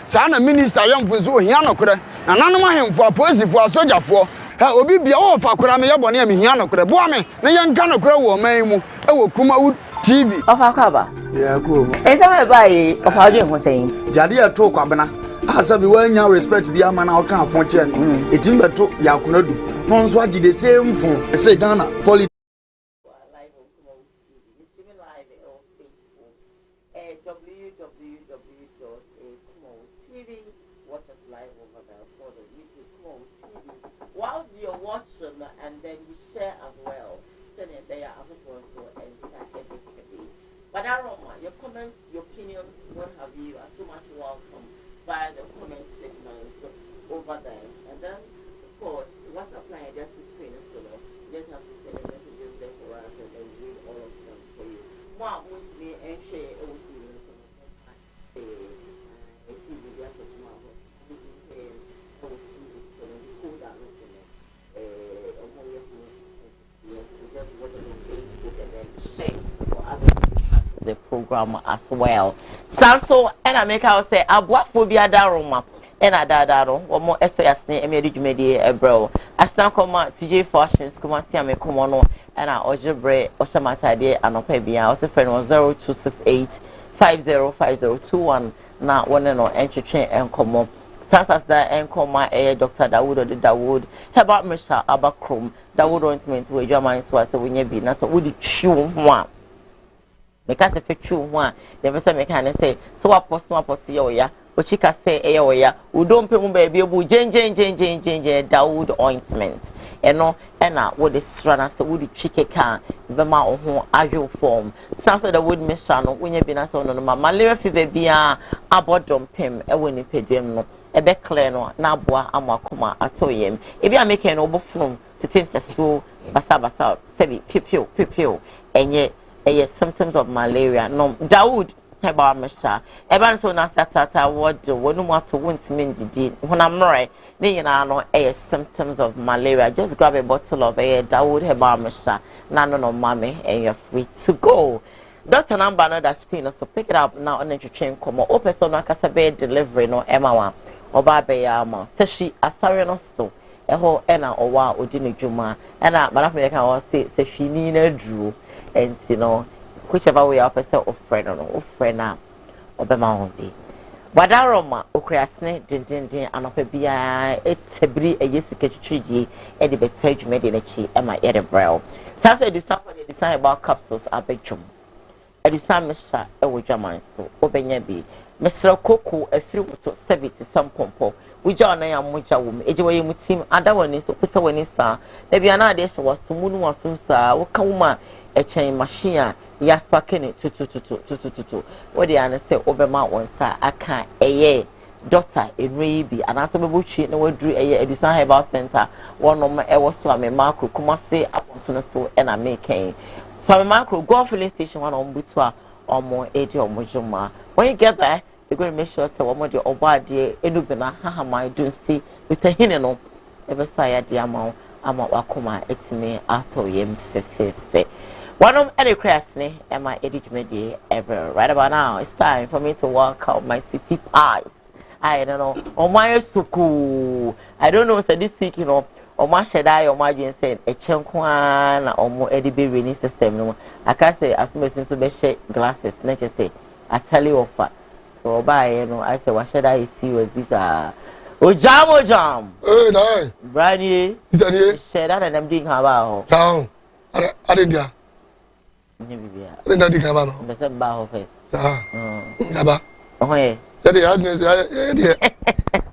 Sana minister yamfo so hia nokore. Na nanom ahemfo apolisifoɔ asogyafoɔ. Ha obi bia wo fa kora me yebɔ ne me hia nokore. Boa me na yenka nokore wo man mu e wo Kumawood TV. Ofa kwaba. Yeah, cool. Esa me bai ofa odwe ho sɛn. Jade ya to kwabena. Asa bi wanya respect bi ama na oka afon che no. Etim beto yakonadu. No nso agi the same phone. Say Ghana poli www.kumawood.tv. Watch us live over there for the YouTube Kumawood TV. Whilst you're watching and then you share as well, send it there as well and but your comments, your opinions, what have you, are so much welcome via the comment segment over there. And then, of course, what's applying there to screen is so you just have to send the messages there for us and then read all of them for you. More wants me and share OT. The program as well. Sanso and I make out say aboafobia daroma and adadaro or more SOS ne emedi bro. I stand come CJ Fashions come see me come on and I ojebre oshamata de anopebia also friend 0268 505021 na one no entry and come Sansas that and come my Dr. Dawood or the Dawood about Mr. Abakrom Dawood ointment where your mind was so when you be na so would you chew one. Because if you chew one, the person can say, so what post ya, what she can say, ya, who don't pay baby, Jane, Dawood ointment. And no, and now what is runner, so would you chicken can, the mouth who are your form. Sounds like the wood miss channel when you been a son of my malaria fever be a bottom pim, a winning pedem, a beck clear, now boa, amakuma, I told him. If you are making an overflow to tint a slow, basabasa, sebi, pipio, and yet. Symptoms of malaria. No, Dawood, about Mr. Evan so na satata what do one more to want me did when I'm right. Then know symptoms of malaria. Just grab a bottle of Dawood about Mr. Nano no mommy and you're free to go. Dr. Number another screen so pick it up now on the train come or person like a delivery no Emma or Baba Sashi Asari no so. A whole ena or wa Udini Juma and I can say she need drew. And you know, whichever way up or friend or friend now, or the mountain. But aroma, Okrasne, din, and of a bia, it's a brie a yesica tree, and the betage made in a chi, and my Edinburgh. Saturday, the somebody design about capsules are bedroom. A design Mr. Ewajaman, so open your be. Mr. Coco, a few to 70 some pompo. We join a mucha woman, a way with him, and that one is to put away, sir. There be another dish was to moon was soon, sir, or come. A chain machine, yes, packing it to. What the answer say over my one sir, I can't a year. Doctor, it may be an answer buchi, no drew a year, design about center. One of my ever saw me macro, come say up on so and I make a so I'm macro go filling station one on Butua or more 80 or Mojuma. When you get there, you're going to make sure so one more or body, Enubina, haha, my don't see with a hineno. Ever say a diamond, I'm a wakuma, it's me, after yem fe. One of any crasny and my edit media ever. Right about now, it's time for me to walk out my city pies. I don't know. Oh my suku. I don't know. So this week, you know, or my shadai or my jeans said a chunkwan or more edible rainy system. No, I can't say as soon as you shake glasses. Let's just say I tell you offer. So by you know, I say what should I see was bizarre. Oh jam. Hey, no. Brandy. Is that here? Share that and I'm doing how about. Sound. I didn't. Then di kaba no. Bese ba office. Sa. Kaba. Oh yeah. Jadi adne ya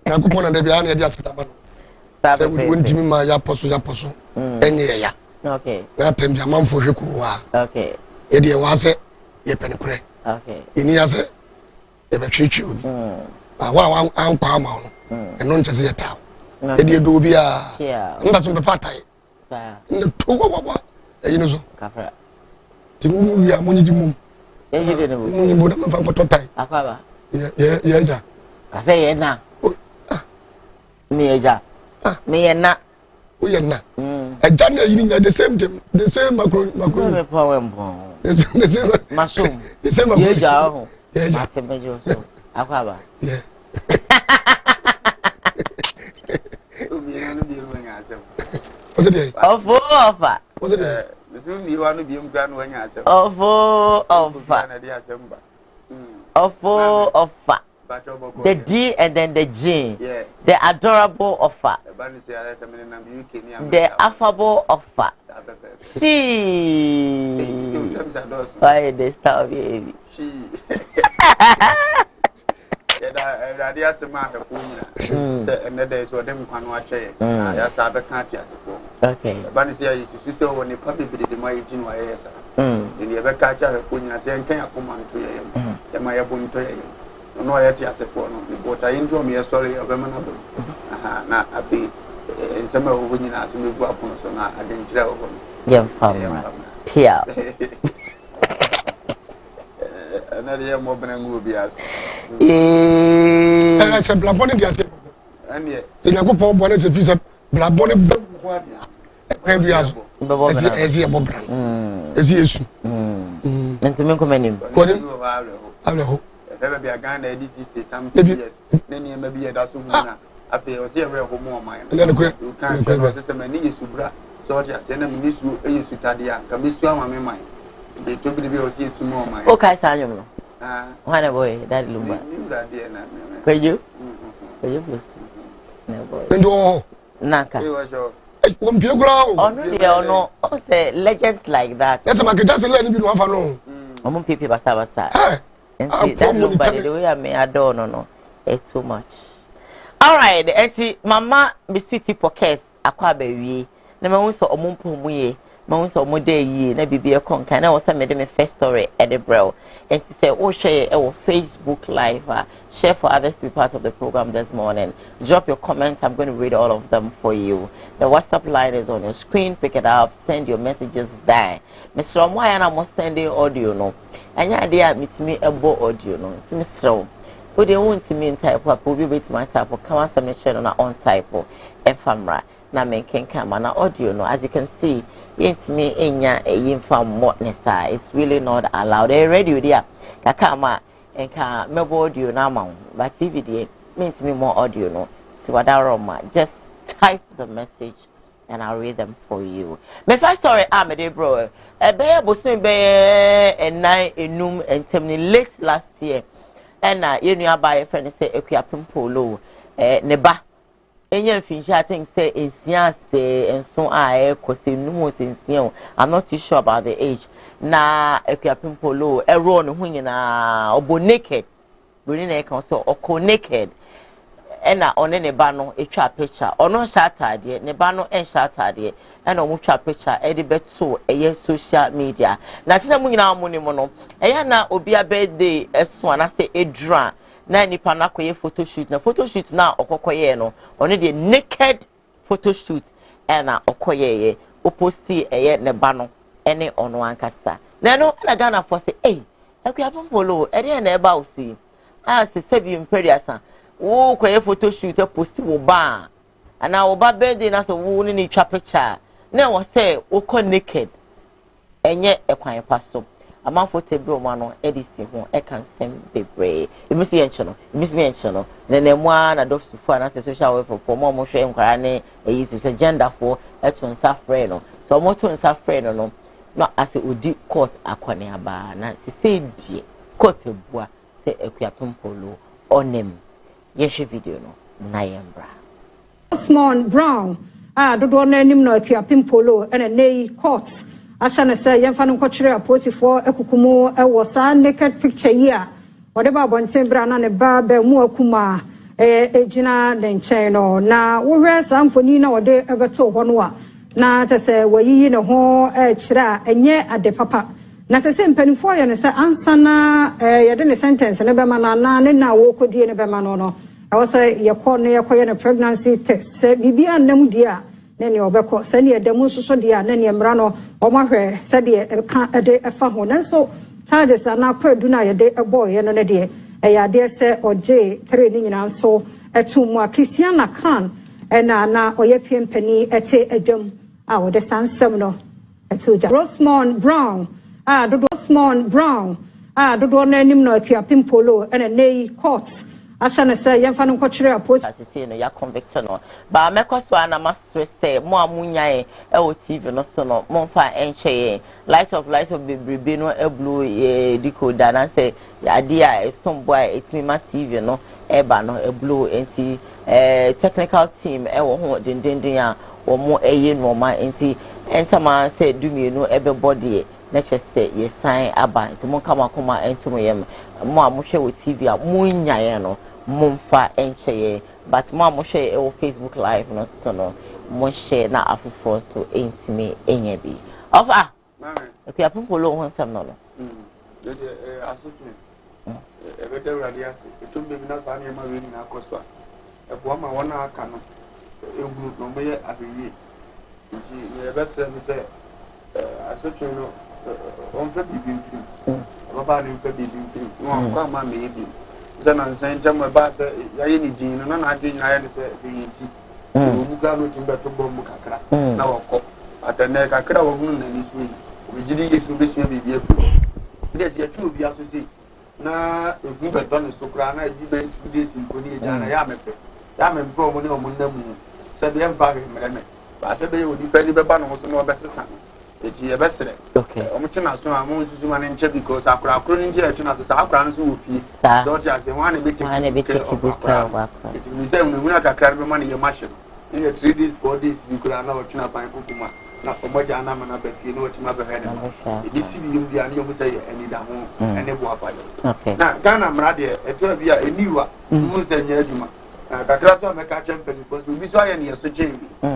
na kupona de bia na ya asitama no. Sa be. Se wontimi ma ya poso. Enye ya. Okay. Na tem ja manfo hweku wa. Okay. E de wa se ye penekure. Okay. Ini ya se e be twetwe obi. Wa ankwa ma no. Eno nche se yeta. E de do obi a. Yeah. Nda so be patai. Sa. Ne to wa. E yinu so. Kafra. Timu ya monyi di mum. E yide ne bo. Monyi bo na mfa nkoto tai. Akwaba. Ye ja. Ka say ye na. Me ye ja. Me ye na. O ye na. Eja na yini na the same thing. The same macro. Me power mbon. The same. Mashum. The same macro. Ye ja ho. Ye ja. Ma se mejo so. Akwaba. Yeah. What's it? Offer. What's it? You want to be grand when you answer. Offer. The D and then the G. Yeah. The adorable offer. The affable offer. She. Why they start baby? She. That's a matter of and the days were them can watch it. Yes, I can't yes. Okay. Banisia is sister when you probably did the my 18 years. In the ever catch a phone, I say, can I come on to you? Am I a boon to you? No, I just a phone, but I enjoy me a sorry of a man. Not a bit. In some of when you ask me to go up on so now I didn't travel. Yeah, Pia. Another year more than will be asked. I said, Black Bonnet, and yet, the Yago Bonnet is a visa, Black Bonnet, and we ask, as he above brand. As he is. And to make a menu. I hope. If ever be a gun, this is some years, then you may be a dozen. I pay or see a real home of mine. And then a great, you can't go to some many subra, so I send them miss you, a use to Tadia, come miss you on my mind. They took the bill, see some more mine. Okay, Samuel. One boy, that lumber. Could you? Could you please? No boy. And all Naka. One pure grow. Oh, no, oh, say legends like that. That's a market, that's a let me know. I'm on people, Basava. And see that lumber, the way I may adore, no, it's too much. All right, and see, Mama, be sweetie pockets, a quaberry. Never once saw a mumpo. Months or more day, ye, never be a conk. And I was a madam first story at the brow. And to say, oh, share our Facebook Live, share for others to be part of the program this morning. Drop your comments. I'm going to read all of them for you. The WhatsApp line is on your screen. Pick it up. Send your messages there. Mr. Omway and I must send the audio, no. And your idea meets me a bo audio, no. It's Mr. Who they won't see me in type, will be with my type, or come on some nation on our own type, or ephemera. Now, making come on audio, no. As you can see, it's me in ya a infam motnessa. It's really not allowed. A radio there, Kakama and Ka mebo audio now, but TV means me more audio no. So what just type the message and I'll read them for you. My first story, I'm a day bro. A bear was soon be a night in noon and 10 late last year. And you know, by a friend say, okay, polo, neba. Any fish, I think, say in science, and so I costume in Sion. I'm not too sure about the age. Na equipping polo, a run winging a obo naked, running a console or naked. And on any banner, a trap picture, or no shattered yet, nebano and shattered yet, and on which picture, Eddie bet so a year social media. Now, see them now, money mono, and now will be a birthday as one, I say a drum. Na nipa na koye photo shoot na photo shoot na okokoye no oni de naked photo shoot na okoye oposti eye ne ba no ene ono ankasa na no na Ghana for say eh akwa pompolo e de na e ba osi a se sebi imperiasa wo koye photo shoot posti wo ba ana wo ba birthday na so wo ni twa picture na wo say wo ko naked enye ekwan paso ama photo bro mano edisi ho e kan sem bebre emisi encheno na nemwa na doctor for na social welfare for mo hwe enkwara ne eyisi se gender for eto nsa frɛ no so mo to nsa frɛ no no as odi court akwane aba na se say die court ebua se akua pompolo onem yehwe video no na yembra small brown dodo na anim na akua pompolo ene nei court Ashana say yemfa no kwotwere aposifo ekukumu ewo sa naked picture yi a whatever bonten bra na ne ba ba mu akuma ejina den chen no na wo hwe sa mfoni na wode ebeto ho no a na tese wayiyi ne ho kira enye ade papa na sese mpanifo ye ne se ansa na yede ne sentence ne be ma na ne na wo kodie ne be ma no no awo se ye ne pregnancy test se bibia nam dia nene obeko sene edemu soso dia nene mra no omahwe sede ka ede efa ho nanso charges na kwadu na yede ebo ye no ne de eya de se oje 3 ni nyina nso etumu a Christiana Khan na oye piempani ete edwam a wode sansem no etuja Rosemond Brown dodo na anim no akua pimpolo ene nei court asha ne say yemfa no kwotwere apost asese no ya convict no ba mekoso ana masre say mo amunyae e o TV no so no mo fa enche light of bebrebe no e blue decoder na say ade a sombo a etimi ma TV no e ba no e blue enti technical team e wo ho dendenden a wo mo eye no ma enti entama say dumie no e be body na chese ye sign aba enti mo kama koma enti mo yem mo amuhwe wo TV a munyae no Mumfa enche but mo share e Facebook live no so no mo share na afofo so entime enye bi of e ku apopolo ho nsam no no asotu e bete radias e tumbe bi na sa na ma we ni na akoso e bo ma wona aka no eguru no me abiye nti e be se mi se asotu no on fe bibi baba ni fe bibi no kwa ma me bi zana nsenjama ba se yaye ni din no na ade nyina ye se yesi obu ga no timbe to bom kakra na wokọ atene kakra wo hunu na ni suyi obijiri yesu be sua bibie fu ide se yatu obi aso se na egu be don so kra na di be 2 days nko ni eja na ya mepe omo ni omo na mu se be emfa he mereme ba se be ye odi pe ni be ba no so no be sesa eti e be sere omo tena so a mo nsusu ma ne nche because akura ni nche tena so sa akura no so wo fi dot ya se wan be take good care of eti mi se mu na kakra be ma ne ye machine in 3 days 4 days bi kura na o tena pan kokuma na omoja na ma na be fi no tima be he ne edi si bi yum bia ne yo se ye eni da ho ene bo apa yo na Ghana mra de eto bia eniwa mu se nya adwuma kakra so me ka champion because bi so aye ne ye so chen bi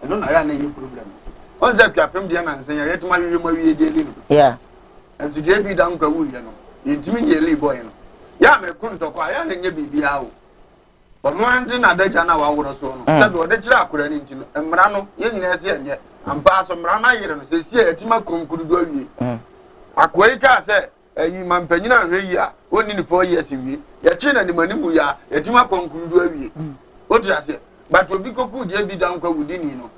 eno na ya na ye problem on ze kwapem dia na nsen ya yetuma wiwe ma wiye de li no yeah enso je bi dan kwa wuye no yentimi ye li boy no ya me kunto kwa ya na nye bibia wo ono ande na daja na wa woro so no se be ode kira akora ni ntino emra no ye nyina se enye ampa so mra na yire no se sie etima konkuru do awie akoi ka se eyi mampanyina hwe yi a oni ni 4 years wi ya chi na ni manimu ya etima konkuru do awie o ti ase but obi koku je bi dan kwa wudini no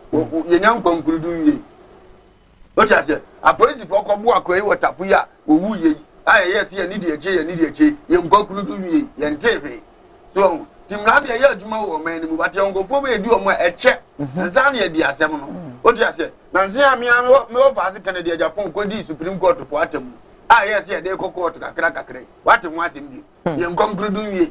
ye nyam konkuru do wie o ti ase a police for ko bo akoi watapu ya owu ye aye yes ye ni de eche ye konkuru do wie ye ntefe so timra de ye adwuma wo man ni mu but ye ngofo be di omo eche nza na ye di asem no o ti ase na nze a me o fa ase Kennedy Japan ko di Supreme Court for atem ah yes ye de court kakra watem watem bi ye konkuru do wie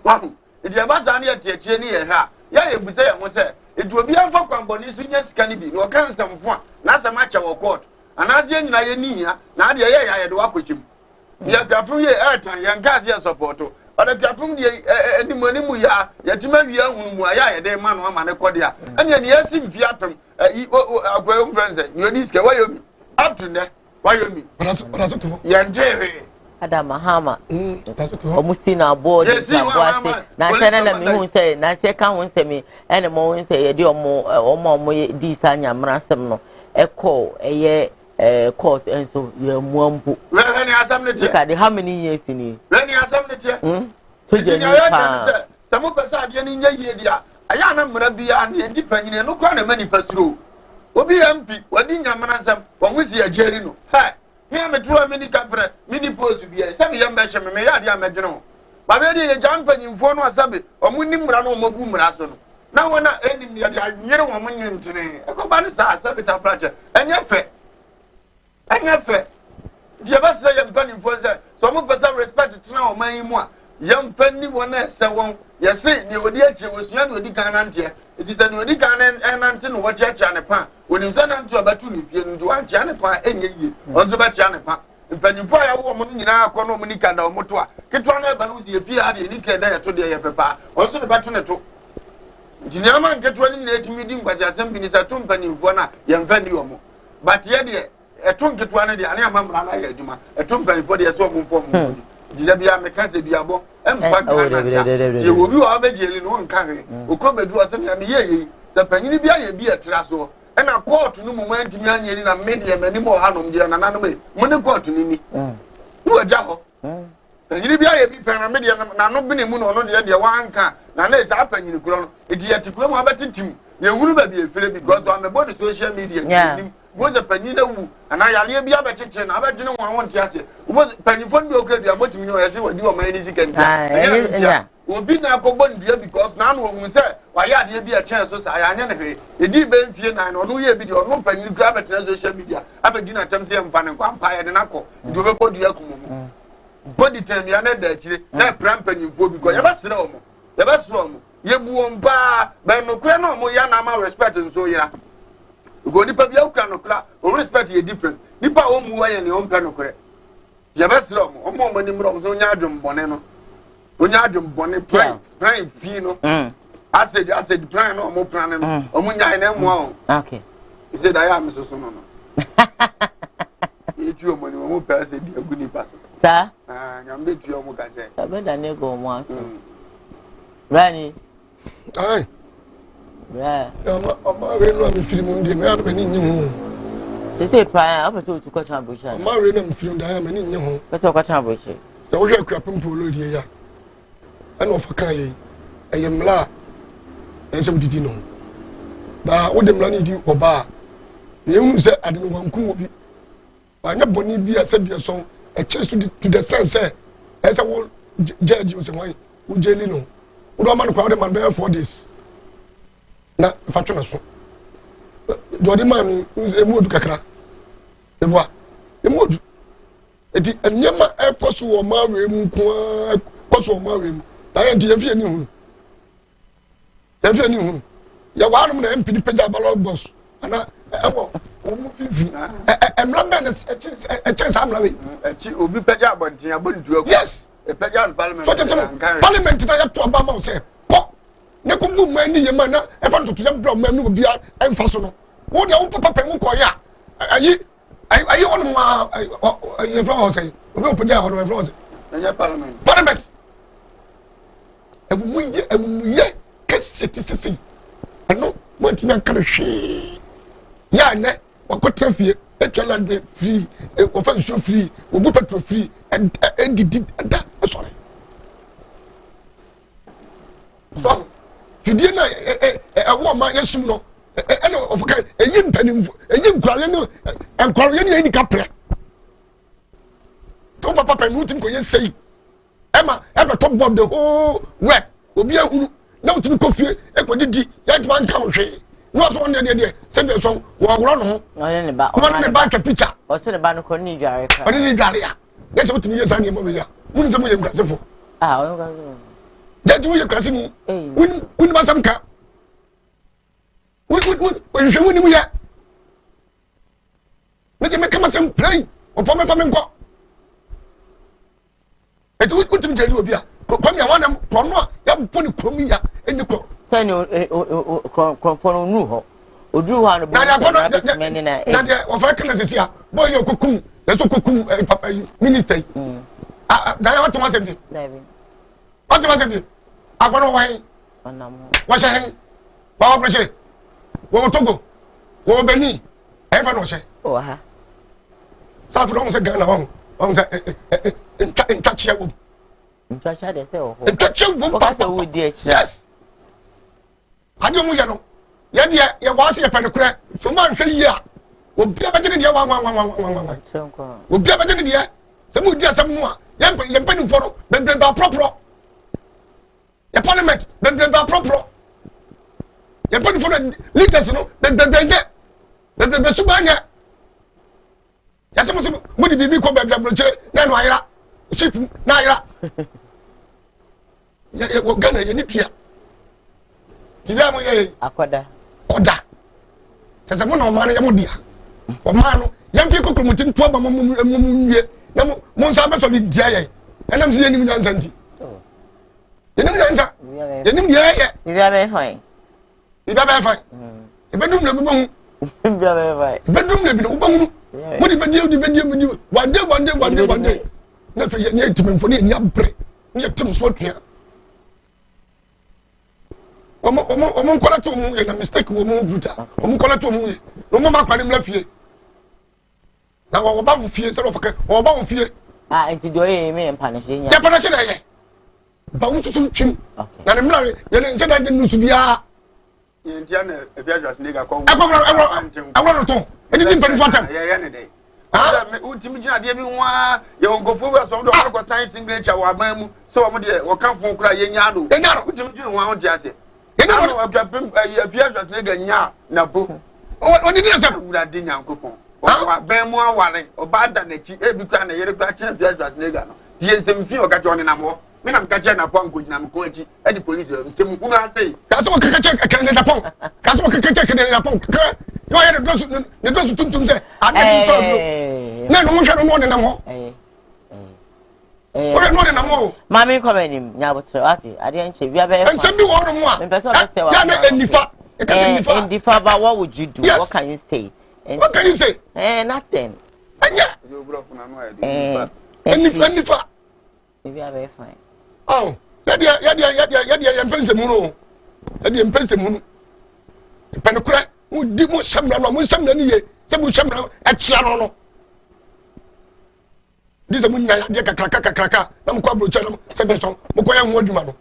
wa edi abasa na ye teche ni ye ha ya ebusa ya ho se edu obi amfa kwamboni so nya sika ni bi no kan samfo a na asem acha wo court anaze ye nyina ye ni ya na de ye ya de wakochim ya gafu ye etan ye nkaze ye support oda gafu de animu ya yatima wi ahunu mu aya ye de ma no ama ne kode a ene ne yesi mfi apem agwayo friends ni odi sika wayomi up to ne wayomi raso to ye njere Adama Hama omusi na board na sene na mi hu se na se ka hu se mi ene mo hu se ye di omo di sa nyamra sem no eko eye court enso ye muambu we ni asam ne tie ka de how many years ni we ni asam ne tie so je ni pa se mo pesa de ni nya yie dia aya na mra bia na edi panyine no kwa na mani pasuro obi MP wadi nyamra sem wo hu se ageri no ha me ametro mini kapre mini pose bia se me yamba hye me ya dia medwene ho ba be de jam panyimfo no asabe omuni mra no omabu mra so no na wona enim ya dia nyere wo mo nyentene ekoba ne sa asabe ta frache enye fe dia ba se yam panyimfo se so mo pesa respect tena o man mu a yam panni wona se won ye se ne odi achi wosua ne odi kan nante it is an odi kan nante no wo checha ne pa onim se nante abatu ne pie ndo an chia ne pa enye yie onzo ba chia ne pa mpanyimfo ya wo mo nyina akọ no mo ni kan da o moto a ketwa na ba no sie pie ade ni kan da ya to de ye pepa onzo ne ba to ne to jinyama nketwa ni nyina etimi di ngwazi asem bi ni sa to mpanyimfo na ye mfa ni omo but ye de eto nketwa ne de ane amamra na ya adwuma eto mpanyimfo de ye so mo mfo mo dida bia mekase bia bo empa kana je obi wa be jeli no nka he okobedu asem ya me ye se panyini bia ye bia tra so e na court no mu mantimi anye ni na media mani mo hanom je na nanom e mo ne court ni ni wo ja ho panyini bia ye bi pena media na no bine mu no no de wanka na na isa panyini kuro no edi ya tikuro mu abatitim ye hunu ba bi efere because o amebo de social media ni woza panyina wu ana yale bia ba cheche na ba dwene won won tiase wo panyifo bi okra bia motimi no yesi wadi o man ni sika ntia obi na akọgbọ ndua because na no ohun say wa ya de bi a chance so say anya na hwe edi be mfie na no ye bi de ono pani grab at social media abedi na tam say mfa ne kwa mpa ye de nakọ ndu be ko dua kumu body time ya na da akire na pram pani fo because ye ba sere omo ye ba so omo ye bu omba be no kure na omo ya na ma respect nso ya go nipa bi akura no kura o respect ye different nipa o mu wa ye ne o mpa no kure ye ba sere omo ni mro so nya adwom bone no onya adwom bone plan fi no acid plan no omo plan no omo nya na mu o okay he said I am so no e tu omo ni omo pa acid agu ni pa sa nyambe tu omo ka se sabe da ne go mo aso rani ai bra ama we no am film ndi me am ni nyi ho se pa a person tu ko chan bocha ama we no am film da am ni nyi ho person ko chan bocha se wo hwe akura pempo lo die ya ana ofa kan yi ayemla ense wudidi no ba wo de mla ni di oba ye hu se ade no wankum obi ba nya boni bi asabia so e kire so to the sense ese wo judge o se won wo jeli no wo do man kwa wo de man be 4 days na fatwa na so do de man emu odu kakra e boa emu odu eti enyema e koso wo ma we mu ko koso wo ma we mu na ye nti ye fie ni hu ya wa no na MP ni pega ballot box ana ewo o mu fifi emla ben e chance amla we echi obi pega abontin abontu agu yes e pega parliament so just parliament na ya to aba ma say ko ne ko bu ma ni ye ma na e fa to ya bro ma ni obi a emfa so no wo de wo papa pe mu ko ya ayi won ma ye fra o say obi o pega ho no fra o say enya parliament emu ye keseti sesi ano mo ti na kare hwe ya ne wakotra fie etwala de free offense free obu petrol free edidi da sorry so fidie na wo ma yesum no ene ofaka eyi mpanimfo eyi nkurale no enkurale ne ni kapre to papa panu tim ko yesei Emma, ever top of the whole web. Obi ehunu na otimi kofie ekodidi ya tuma nka hwe. No so on de send the song wo woro no. No ne ba. No ne ba ka picture. O se ne ba no ko ni dware ka. O ni dware ya. Na se otimi yesa ne mo be ya. Mun se mo ye nkrasefo. Ah, o nga so. Jadi wo ye krase ni. Win ba sam ka. Win hwe ni mu ya. Me je me kama sem pray. O po me fa me nko. Etu utim jeli obi a kwami awana pono ya boni kromi ya eni kro sani konfono nu ho oduru ho anu na de ofa kana sesi a boy yo kokum yeso kokum papa minister da ya watu masem bi watu masem bi agbono wan wa shehe wa opreche wo togo wo beni e fa no she o ha sa fu don se gana won se nka chia wo nka chia de se o ho nka chia wo pa se wo di e chia yes ade mu ye no ye de ye wa se ye pe ne kure so ma hwe yi a obi abagene de wa obi abagene de se mu di asem no a ye mpa ni foro bebre ba propro ye parliament bebre ba propro ye mpa ni foro leaders no bebre be subanya ya se mo di bibi ko bebre abrochire na no ayira ship na ayira ye wo gana ye ni tua tibia mo ye akoda tese mo na o man ye mo dia o man no ye mfi kokromuti nto aba mo nwie na mo nsa be so bi dia ye enam se ye nim nyansa nti yenim nyansa yenim dia ye bibia be fine e bedum le bibo hu bibia be fine bedum le bi no ubahunu mo di bedi one day na fe ye ni timfo ni abre ni tim so tua omo nkola to mu ye na mistake wo mu bruta omo nkola to mu ye no mo makwani mla fie na wo ba fie se lo faka wo ba fie enti do ye me empanahye nya ya panahye na ye ba un susun twim na ne mla ye ne nche da de nusu bia ye ntia na e bia just nega ko agwa no to edi di mpani fatam ye ne dey Ultimate idea me wa you go for some do go sign signature wa ban mu so wo de wo kan fon kura ye nya do ultimate wa ho dia se enya no agapem afia just ne ganya na bo o di na sam wura de nyankopon wa ban mu aware o ba da na chi e bi kura na yere kura chen afia just ne ga no die sem fi o ka cho ne na mo me na mka che na pon ko jina mko echi e di police sem ku ga say ka so ka che ka ne na pon ka so ka che ka ne na pon ka yo ye ne do tum se ade to no na no mo hwe no ne na mo o no ne na mo mami come nim nya botre ati ade enche bia be ensem bi wo no mo a me person be say wa ya na enifa e ka se enifa enifa ba what would you do what can you say what can you say nothing anya you bro funa no e enifa maybe I be fine oh ya dia mpense mu no ya dia mpense mu no penukura mu di mu samra no mu samra ni ye se mu samra a chia no no dise mu nya dia kakaka na mu kwa brocha no se be so mu kwa ya hu aduma no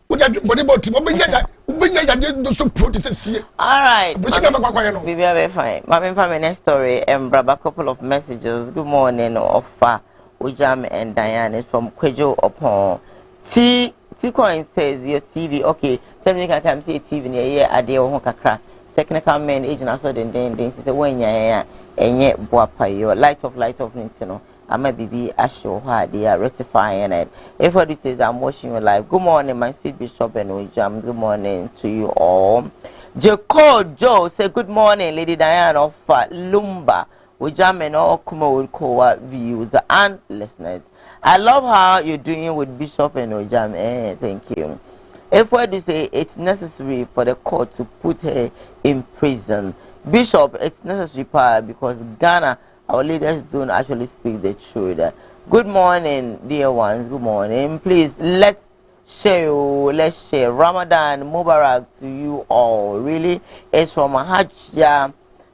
wo dia body body wo benya ya dia do so pro ti se sie all right brocha na kwa ya no maybe I be fine mami for my next story brother couple of messages good morning offer Ujam and Diane is from Kwejo upon T Coin says your TV okay tell me can come see TV near here ade ho kakra technical man agent also then say when ya enye boapa yo light of nintino ama bibi asho ha they are rectifying it if what it says I'm watching you live good morning my sweet bishop and Ujam good morning to you all Joe say good morning Lady Diane of Lumba Ujam and all Kumawood Koowaa views and listeners. I love how you're doing with Bishop and Ujam. Thank you. If what you say it's necessary for the court to put her in prison, Bishop, it's necessary because Ghana, our leaders don't actually speak the truth. Good morning, dear ones. Good morning. Please let's share. Ramadan Mubarak to you all. Really, it's from Hajja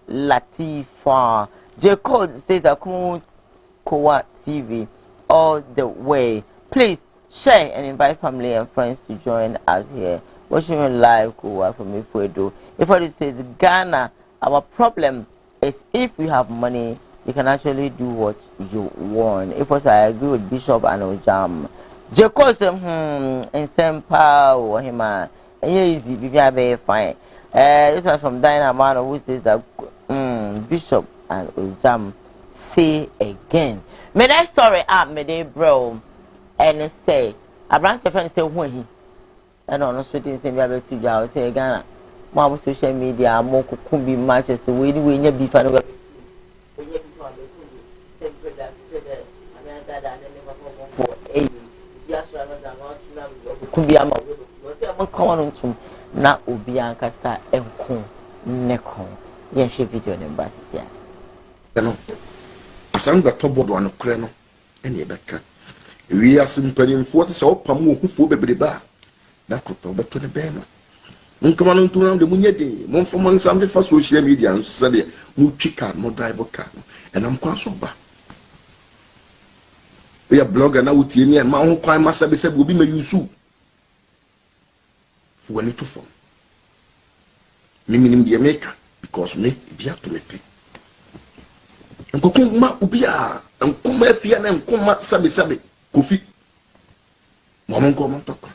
Latifa. J. Code says that Koowaa TV all the way. Please share and invite family and friends to join us here. Watching you live, Koowaa from Ifwedo. If what it says Ghana, our problem is if you have money, you can actually do what you want. If what I agree with Bishop and Ujam. J. Code says, and Sempa or him, and easy, be fine. This is from Diana Mano who says that Bishop and Ujam say again. Me that story up me dey bro and say Abraham friend say who he and on so didn't say me about to go say Ghana mo social media mo kukumbi Manchester we nya beef and kumbi ama say mo come on to na obi ankasa enko neko ye share video ne brasia no asanga tobo no kure no ene ebeka wi asimpanimfo se opam ohufo bebreba da kroto beto ne bema nkoma no ntumam de munye de monfo nsam de fa social media nso de mu twika no drive car no enam kwa so ba we a blogger na wutie ni ma ho kwan masa be se obi ma yusu fo wani to fo miminim de make because me bia to me pe nkoma ubia nkoma afia na nkoma sabe kofi momonko montoko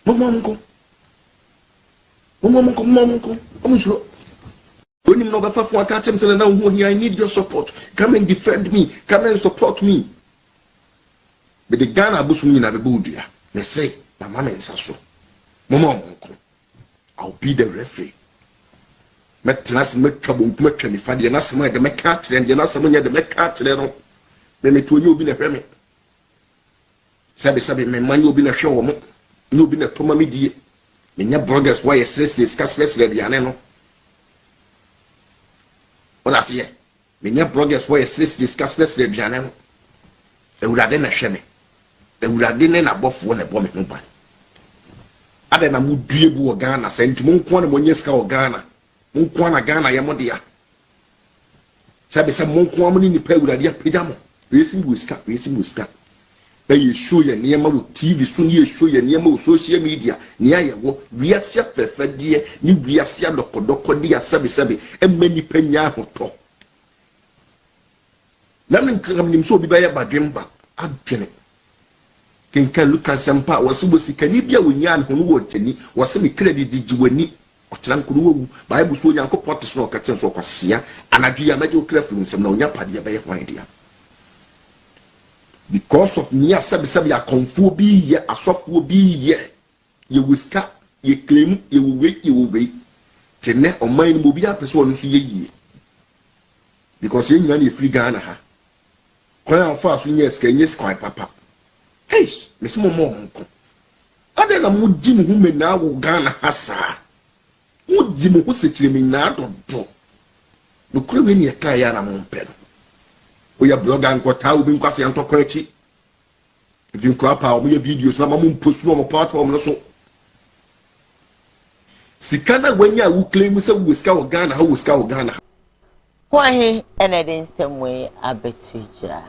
momonko omusulo oni no bafa fo aka tem sele na hu hi I need your support come and defend me come and support me be the Ghana abusum ni na be budua me say na mama nsa so momonko I'll be the referee metnas metwa bonkum atwa ni fa de na sema de meka atere de na sema nya de meka atere no me to nyi obi na hwe me sabe me manya obi na hwe wo mo ni obi na toma me die me nya bloggers why stress le biane no ona se me nya bloggers why stress le biane no ewurade na hwe me ewurade ne na bofo na bo me no ban ade na mu due bu o Ghana sentimo nko na mo nyeska o Ghana nko na Ghana ye modia sabe se monko amuni ni pa ewurade apeda mo wesi muska na ye show ye niema wo TV so ye show ye niema wo social media ni aye wo wiase fefede ni wiase adokodoko dia sabe emani panya hoto nam nim so obi ba ya badwem ba adwene kenka Lucas Sempa wasibo sikani bia wonya an hono wo tani wase me credit di jiwani otran ko wo Bible so Nyankopɔn te so okaten so kwasia anadwe ya maje okra fu nsem na onya pade ba ye hwan dia because of me asabe ya konfuo bi ye asofo bi ye ye wiska ye claim ye we tene oman mo bi apese wonu so ye yie because ye nyina na free Ghana ha kwa afa so nye ska nye ska papa hey mesimo mo nko ade na mudi mu hu me na wo Ghana hasa mudi mu hu sekire me na dodo no kure we ne ka ya na mo mpero o ya blogger nko ta obi nkwase ya ntokwa echi if you crop out me videos na mo post no mo platform no so sikana wenya wu claim se wo ska wo Ghana ha wo ska wo Ghana why and in some way a bit teacher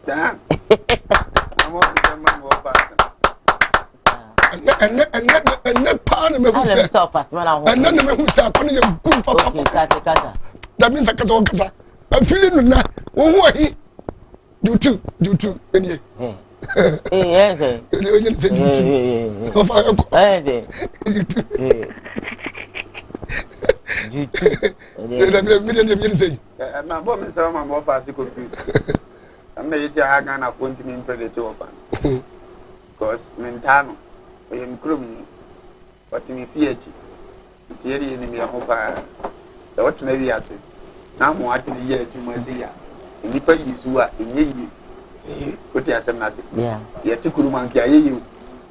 Dan. I'm on the man go pass. And part me who say so fast man and then me who say kon ye good papa. Okay, kasa. That means kasa. I'm feeling na who he do two any. Yes. You say do two. Of uncle. Yes. Do two. The million say. My boy me say my go pass confused. I'm not easy I can appoint me in predator fan. Because mentano we am krum but me fear tieri ni me hopa the what na wi ase na mo adwene ye adwuma se ya nipa yisu a enye yi ko ti asem na se yeah ye ti kuru man ki aye yi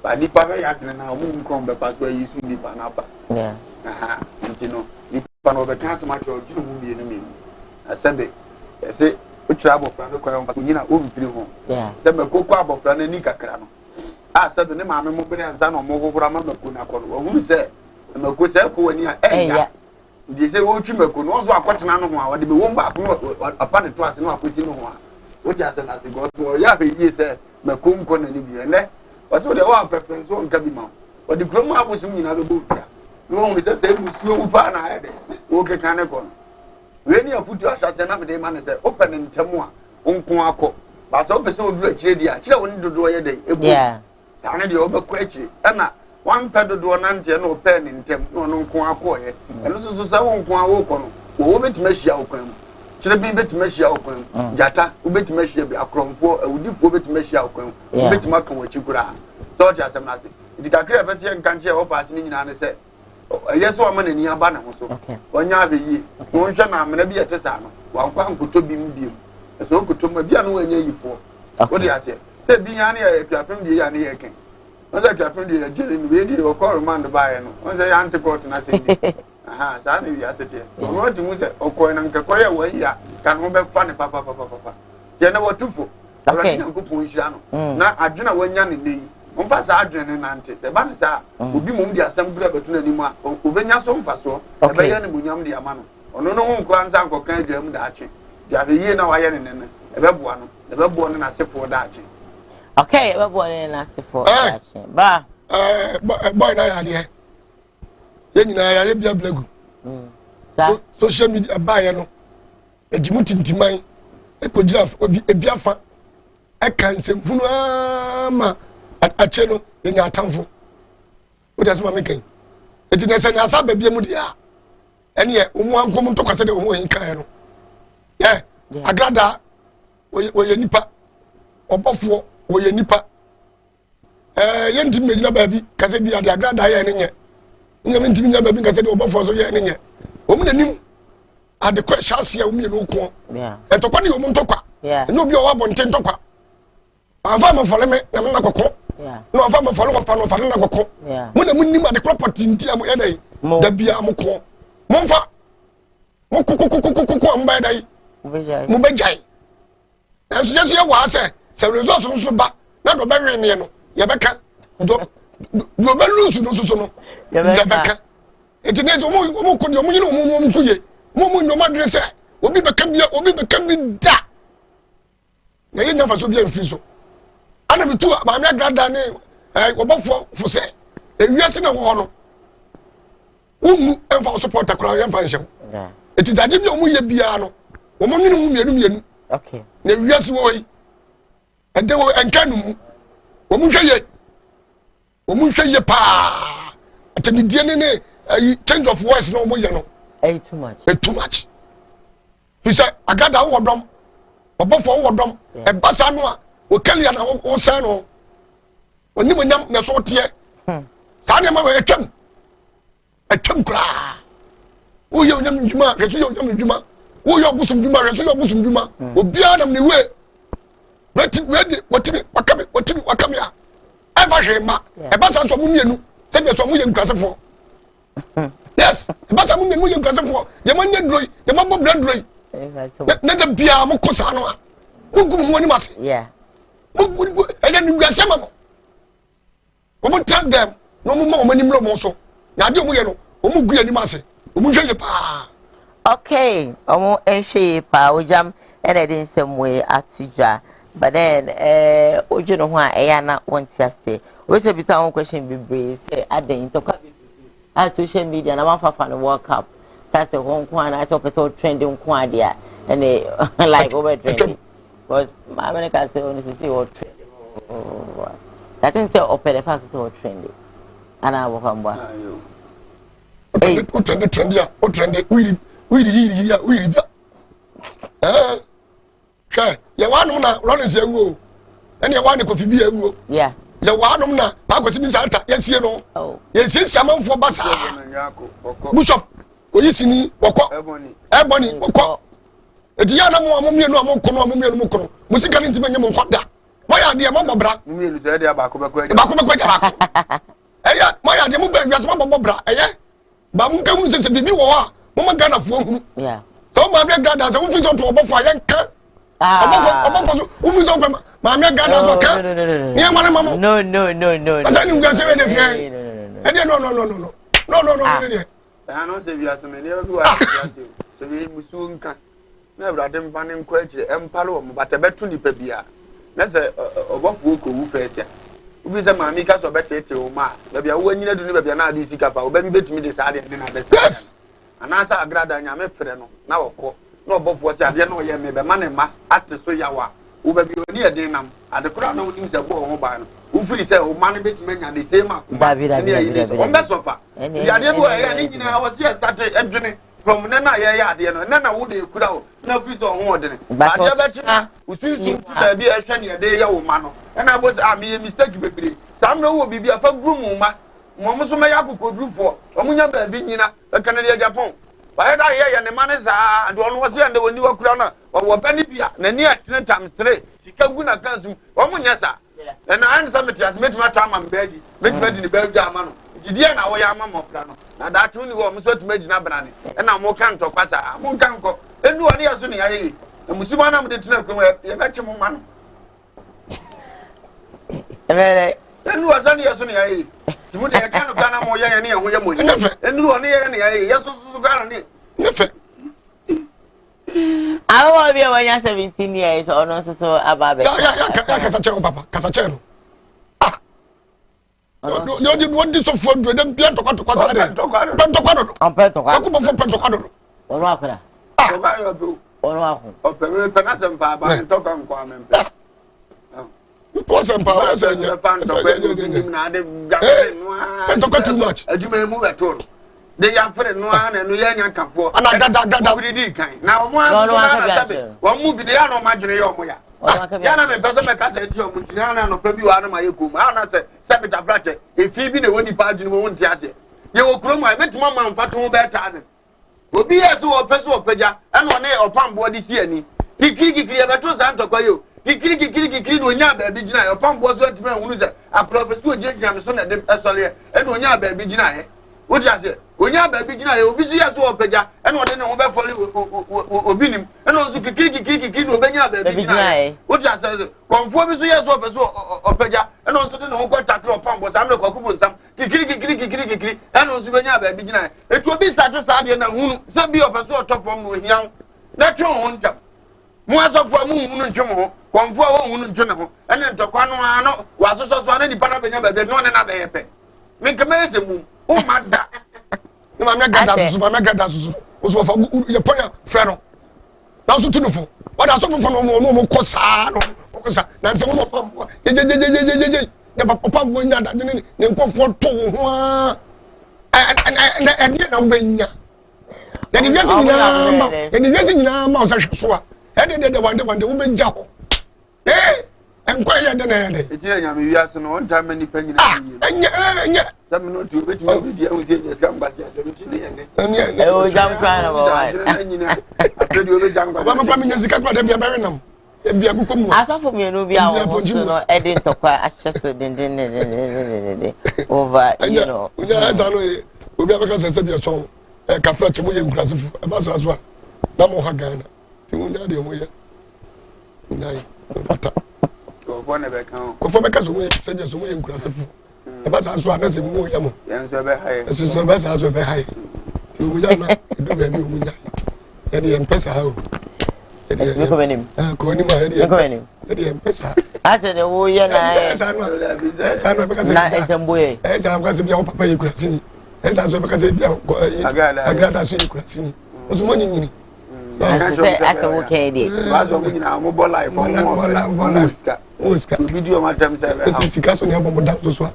ba nipa be ya adwene na mo nkron be pass wa yisu nipa na ba yeah aha ntino nipa no be kan se ma cho adwene mu bi ni me asabe ese o tra abofra no kwa mpa nyina o mfiri ho yeah se me kokko abofra na ni kakra no sabe ne maame mo bere anza no mo gogora ma mako na kono wo hu se mako se ko wani a eya ndi se wo twi mako no so akotena no ho a wode be wo mba ko apa ne to ase no akosi no ho a wo ti ase na se go to ya be yi se mako nko na ni bi ne wo se wo de wa preference wo nka bi ma wo de krom abosu nyina be bo bia no wo se se musuo wo fa na ade wo ke kan ne kono we ni afutu ahase na be de ma ne se open ntemu a onko akọ ba so be se oduru akire dia kire wo ni dodo ye de ebu sane de obekọ akire na wan pedodo na nte na open ntem no nko akọ ye eno so sa wo nko awo kọ no wo betima hia okwan kire bi betima hia okwan jata wo betima hia bi akromfo awudifo betima hia okwan wo betima kan wachi kura so what asem na se idikakire be se nkanche wo pass ni nyina ne se yeso wa mana ni aba na ho so onya abe yi won hwe na amena bi yete sa no wan kwa nkoto bi mbiem so nkoto ma bia no wanya yifo wo de ase se bi nya ne ya kapem die ya ne ya ken o se kapem die ya jere ni we di o call man do bae no o se ya anti court na se di aha sa ne wi ase tie no ti mu se o ko na nka ko ya wa ya kan ho be fa ne papa je na wotufo awra ni nko pon hira no na adwena wanya ne nei mfa sa adwene nante se ba ne sa obi mum di asem bra betu na nimu a obenya so mfa so e be ye ne munyam di ama no ono no hu kwa nsa nko kan dwam da ache dia be ye na wa ye ne ne e be boa no e be boa ne na sefo da ache okay e be boa ne na sefo da ache ba boy na ya de ye nyina ya ye bia blagu social media ba ye no ejimu tintiman e ko gira obi ebia fa e kan nsem hunu ama ache no nya atamfo o de asema mekan eti na se na asa ba bia mu dia ene ye omu ankom to kwase de omu hin kan no agrada oye nipa obofo oye nipa ye ntim medina ba bi kase bi ade agrada ye ne nye ntim medina ba bi kase de obofo so ye ne nye omu nanim ade kwa chance ya omu ye no ko etokwa ne omu ntokwa ene obi o wa bonte ntokwa afa ma fole me na na kokko no afa ma fole ko fa no fa na kokko mu na munnim ade property nti am ye dai da bia am ko mo mfa mo ko mba dai mo bejai enso je se wa se resource nso ba na do ba hwe ne no ye beka do ba lose no so no ye beka enti ne so mo ko ni mo nyino mo kuye mo no madre se obi beka bi da na ye nyafa so bi en free so ana mitu ma me agrada ne obofo fo se ewiase na wo no umu enfa support akra ye enfa nhye eti dade bi omu ye bia no wo mo nwene mu mienu Okay. Na wiase wo yi. Ende wo enkanum. Wo mu hwɛ ye pa. Atemidie ne change of voice no mo ye no. Too much. Too much. He said agada wo dom. Obofo wo dom. E basa no a wo kalia na wo san no. Oni mo nyam na so tie. Sa ne ma we atwam kra. Wo ye onyam ndwuma, hweso ye onyam ndwuma. Wo ye obusum ndwuma, hweso ye obusum ndwuma. Obia nam ne we. Watimi wakame a. Eva hwema. E basa so mo mienu. Se be so mo ye nkrasefo. Yes, basa mo mienu ye nkrasefo. Ye mo nya droi, ye mo bobra droi. Na da bia mo kosa no a. Mo gum mo ni mase. Yeah. Mo enya ni gase ma mo. Mo tell them no mo ma mo ni mlo mo so. Na de mo ye no, o mo gu ani mase. O mo hweye pa. Okay, omo ehwe pa ojam ene de nsem we atijwa. But then ojo no ho a eya na wonti ase. We say bisa one question bibre say aden to kwa bibre. Social media na man fafa no World Cup. Say ho nko ana say person trending nko ade a ene like over trending. Because America say on say what trending. That thing say open the fact say what trending. Ana wo kan ba. Hey, o trend ya, o trend we bia. Sure. Ya wanu na Lawrence ewu. Ene ya wanu Kofi bi ewu. Yeah. Ya wanu na ba kwesi mi salta yesie no. Oh. Yesie siamanfo basa. Bishop oyisini wokọ. Ebony wokọ. Edi ya na mo amienu amokono amienu mokono. Musika ni ntime nyem nkwada. Mo ya de mo bobra. Mumienu so de ba ko be ko ja. Ba ko be ko ja ba ko. Eya mo ya de mo ba wiase mo bobra. Eye. Ba mo nka hu se bibi wo a mo ma Ghana fo hu. Yeah. So ma be Ghana se wo fi so to obofo ayenka. Obofo so wo fi so pe ma me Ghana so ka. Ni amare mama. No. Asa ni ngase we de fie. E de no. No. I know say we are some many of you are so we musu nka. Na brade mpa ne nkwa akire empalo wo but betu ni pa bia. Na se obofo ko wu pesia. Ubi se ma mi ka so betete wo ma. Ba bia wo anyina du ni ba bia na ade sika pa. Oba bi betumi de sa ade na best. Yes. Anasa agrada nyame frɛ no na wɔkɔ na ɔbɔfo sɛ ade no yɛ me be ma ne ma ate so yawa wo ba bi oni ade nam ade kora na wonim sɛ bɔ ho ba no wo firi sɛ wo ma ne betumi nya de same akoma David on be sofa di ade bo yɛ ne nyina wo se start adwene from na yɛ ade no na wo de kura wo na firi sɛ ho ɔde ne ade bɛkyina wo sunsun tu da bi ɛhwɛ ne ade yɛ wo ma no na bo sɛ me mistake bebre sam na wo bibi afa group ma mo so me yakoko gruppo omunya ba bi nyina e Canada Japan ba da ye ne mane sa ade ono wose ande woni wakura na wo bani bia na ni atene times 3 sika gu na kansu omunya sa na an sa metias metima tama mbeji metima di ne ba gya ama no gidie na wo ya ama mofra no na da tu ni wo mo so tuma gina brane e na mo kan to kwasa mo kan ko enu woni yaso ne yaye e musuma na mo de tena krom ye ba che mo ma no enu wasani yaso ne yaye timu de kan kan na mo ye ne ho ye mo enu woni ye ne yaye yaso so kan ne nefe awo bi wa nya 17 years ono so ababe ya kasa che no papa kasa che no no di wodi so fo do dem bia tokwa sa de tokwa do ko fo tokwa do ono akora tokwa yo do ono akon o pe na se mpa ba tokwa nko amempe to se mpa ba se nya na de gafere no a tokwa too much aduma mu beto de ya fere no a na no ya nya kafo ana gada wuri di kan na o mo aso na sabe wo mu bi de ya no ma dwene yo mo ya ya na me pese me ka se ti o mu tina na no pa bi wa na ma ye ko ma na se beta brache e fi bi ne woni pa dwene mo wonti ase ye wo kuro ma metuma ma mfa to be ta ase obi ye so o pese o peja e no ne o pambo de si ani kikiri ye beto sa ntokwa yo kikiri no nya ba bi gina ye pambo so ntime hunu se akro beso ojejia me so na de esole e no nya ba bi gina ye wo ti ase onya ba bi gina ye obi so ye so o peja e no de ne ho be fole obi nim e no so kikiri no be nya ba bi gina ye wo ti ase konfo bi so ye so o peso o peja e no so de ne ho ko takro o pambo sam le kwakubo nsam kikiri e no so be nya ba bi gina ye etu obi start sa de na hunu se bi o peso o top from no hian na twe ho ntam mo asofo mu hunu ntwe mo konfo wo hunu ntwe ne ho ene ntokwa no ano wa so na nipa na be nya ba bi no ne na be yepe me kama ese mu o mada ma me gada susu o so fa ye poya frɛ no Now so tunufo. What are so for no kosa no. Kosa. Na se mo pam. Je. Na papa mo nya da ne nkofo to ho. And na wenya. Na di wiase nyina ma. Na di wiase nyina ma o sa hweso a. De wande wo benja ho. Enkwa ya de na ya de. Ejira nya me wiase no on time ni pa nyina yi. Enya. Sam no tu beti no video we dey scam gbasi ase beti ne yenge. E o jam kran na ba. Afedi o be jam gbasi. Ba ma pa me nya sika kwa da bia ba nam. E bia guko mu. Asofo me no bia wo so no edin tokwa acheso den over you know. Unya za no e obi abaka se bia chon e kafra chemu ye nkurasefo e ba sa so a na mo ha Ghana. Ti unya de mo ye. Nai. Pata. Ko ne be kan. Ko fo be ka so mo ye se bia so mo ye nkurasefo. E ba sa so a na se mo ye mo. Yan so be haye. So be sa so be haye. Ti unya na do be bi unya. E de empesa ha o. Me ko benim. Ko ni ma e de. Me ko benim. E de empesa. Ase de wo ye na. Sa no be ka se. Na ezamboye. Sa ka se bia papa ye kurasini. Sa so be ka se bia agrada so ye kurasini. Oso mo nyini. Ase wo ke de. Ba so mo nyina mo bo life mo mo. Oscar. Video ma tam say. Sika so ne abo da so so.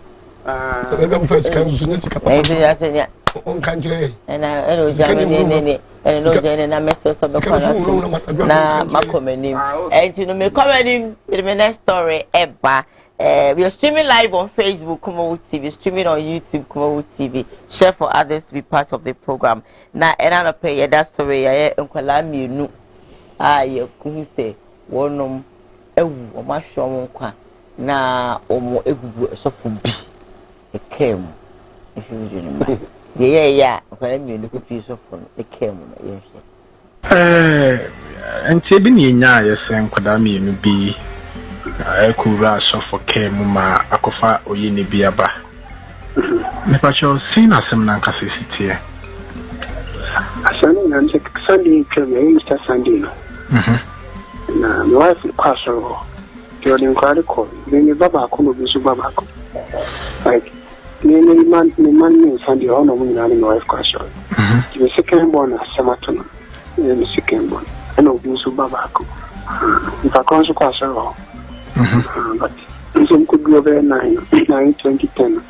Be be mo fa sika so ne sika papa. Ase nya. On kanjire. Eno jame ne. Eno jame na meso so be kono. Na makomenim. Enti no me komenim. The next story eba. We are streaming live on Facebook, Kumawood TV, streaming on YouTube, Kumawood TV. Share for others to be part of the program. Na enana pay that story ya enkwala mienu. Ye kuhu se wonom ewu o ma hwo nkwa na omo egugu esofo bi ekem. If you remember. Yeah, enkwala mienu ku pi esofo ekem na ye hwe. Enti bi ni nya yese enkwada mienu bi Koowaa Show for Kemuma akofa oyini biaba. Nepacho sina semna nkasisitie. Asani na nje Sunday kemi Easter Sunday no. Na my wife kwasoro. Yo ni nkwari ko. Ni baba ko no bisu baba ko. Like ni man ni Sunday ono mu na my wife kwasoro. The second born asamato. Ni second born. Ono bisu baba ko. Ifa konso kwasoro. But some could go over 2010.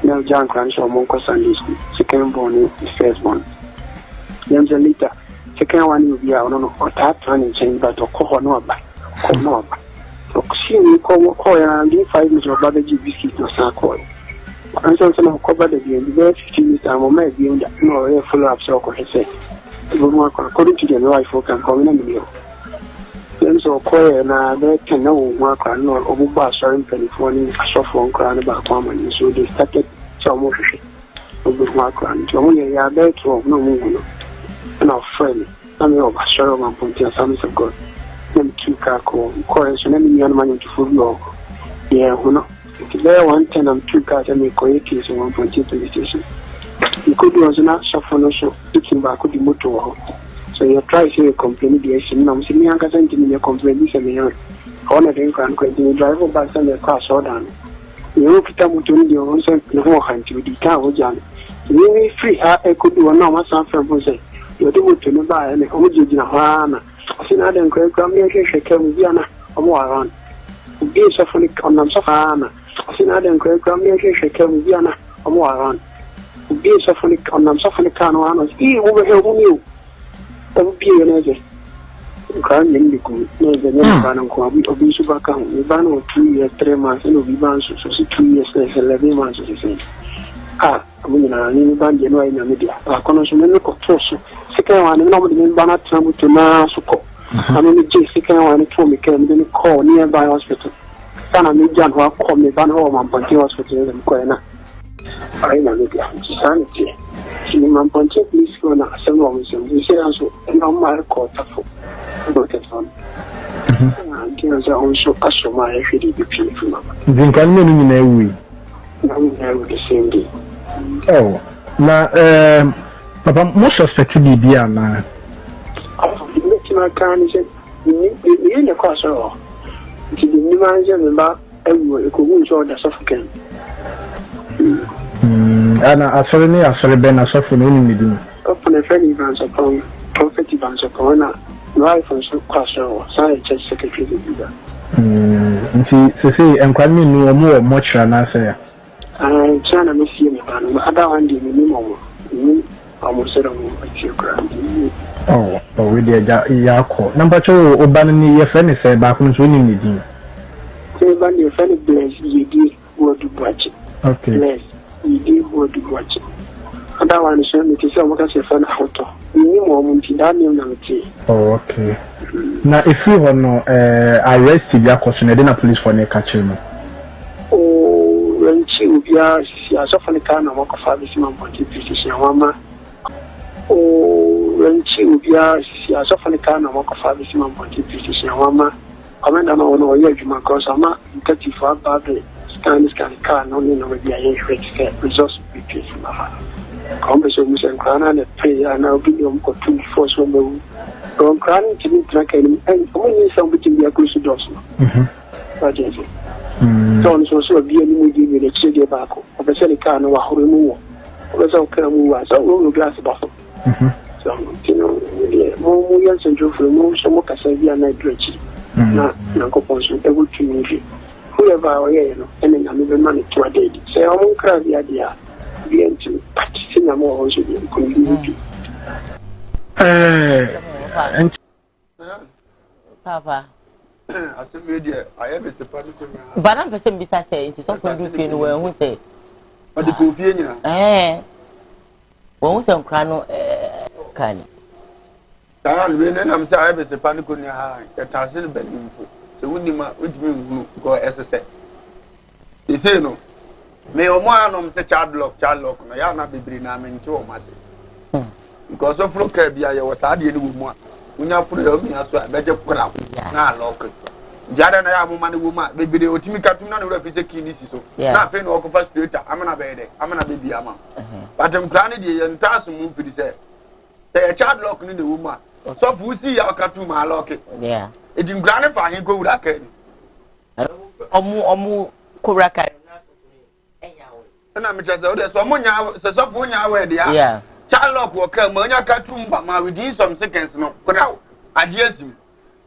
Now, John Cranshaw, Monko Sunday School, second born, first born. Then later, second one will be out on a tap turning change, but a corner back. So, see me call and give 5 minutes of Baba G biscuit or Sarkoy. And so, some of cover the very 15 minutes, I will make the no follow up circle, he said. According to the wife, who can come in the middle. So quiet na they can know work on no over certain telephone software crown about common so they started some of it over work on so ya there to no move and our friend and your sure man point some of God them two car call so let me young man to food log yeah no there 110 and 2 cars and me call case 1.2 police station you could do as not software so picking back with the motor. So you try to complain the issue. I'm saying I can't continue complaining. I want to drink and continue drive back and the car so down. You look at them to the own no hand to the car with Jan. You free I could do a normal something for say. You do to no buy and hold you in a hana. I see I don't create come here came Diana or more around. Be suffering on them so hana. I see I don't create come here came Diana or more around. Be suffering on them suffering can one he over here who knew. That be an agent. You can't name the good. No, the name ban on Koowaa of the super account. We ban on 2 years, 3 months, and we ban so 2 years, 11 months. I mean, I need ban the in the media. I can't remember the second one, nobody ban at Tramu to Nasuko. I mean, the second one told me came then call nearby hospital. Can I meet John who called me ban home and Ponty hospital in Koena? I know the sanity. Man ponche please go na asem o so we say also no mar ko tafo do te son and so also aso ma e hwedi bi pin fi mama din kan me ni na ewi na we the same day oh na papa mo suspect bi ana ni ma kan je ni ne ko so ti ni ma je me ba ewu e ko gun so da sofuken Ana asore ben asofo no ni medin. Open a friend events upon prophet events upon Right from so question, sorry, church secretary to do that. See, and quite me no more much than I say. China, Miss Yemi, but other one did minimum. Almost said on geography. We did Yako. Number 2, Obanani, your friend said back when winning me. Say, but your friend bless you did go to watch it. Okay. Bless you did go to watch it. Other one is showing me to say, what I say, friend, photo. Minimum, okay. Now, if you want to arrest your question, I didn't police for the catcher. Oh, when she will be a soft kind of work of father's man, but it's a mama. Oh, when she will be a soft kind of work of father's man, but it's a mama. I mean, I don't know where you might cause a man, 34 bad scan car, no, no, maybe I ain't resource be paid from her. Conversation and crown and pay, and I'll be on 24 so from crown to me, track and only somebody be a crucial dozen. Don't also be any movie with a chili tobacco, or a selling car, no, a remove. Let's all come move, so we'll glass bottle. So, you know, more young and Joe for more, so more Casavia night dredge. Not Uncle Ponson, able to meet whoever I am, and then I'm even money to a date. Say, I won't cry the idea. To practicing a more also be community. Papa. I said, media, I have a separate. But I'm person besides saying to something you know who say. But the Koowaa, when we say crano, can. When I'm saying I have a separate, a thousand bedroom. So when you which mean go SSA. They say no. Me o mo anom se child lock na ya na bibiri na me nti o mase because of flow ka bia ye was ade ni wo mu a unya furu ya omi aso abeje kura na lock jada na ya mo mane wo mu a bibiri otimi katum na no rafi se kini si so na fe no okofa straight amana be de amana be bia ma but em plan de ye ntaso mu pidi se ye child lock ni de wo mu a so fu si ya katum ma lock yeah edim grane fa hin ko wura ka ni omu kura ka na me chese o de so munya se so fu nya we dia yeah Charlock wo ka ma nya ka tumba ma within some seconds no kraw agiesim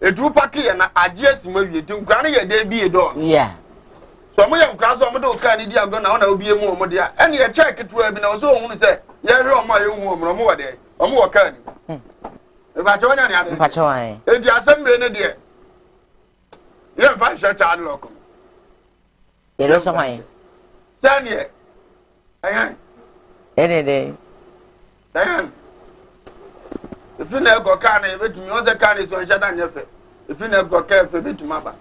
edu paki na agiesim awie tin kra na ye de bi e do yeah so mo yam kra so mo do ka ni dia agro na ona obi emu mo dia ene ye check to abi na so ohunu se ye hwe o ma ye hu o mo wo de o mo wo ka ni e ba cho nya ni ade pa cho ai e di asem ne de ye fa sha Charlock ye lo so mai sanye ayan ene ayan if you na go ka na e betumi o ze ka na so ncha da nyefe if you na go ka e betumi aba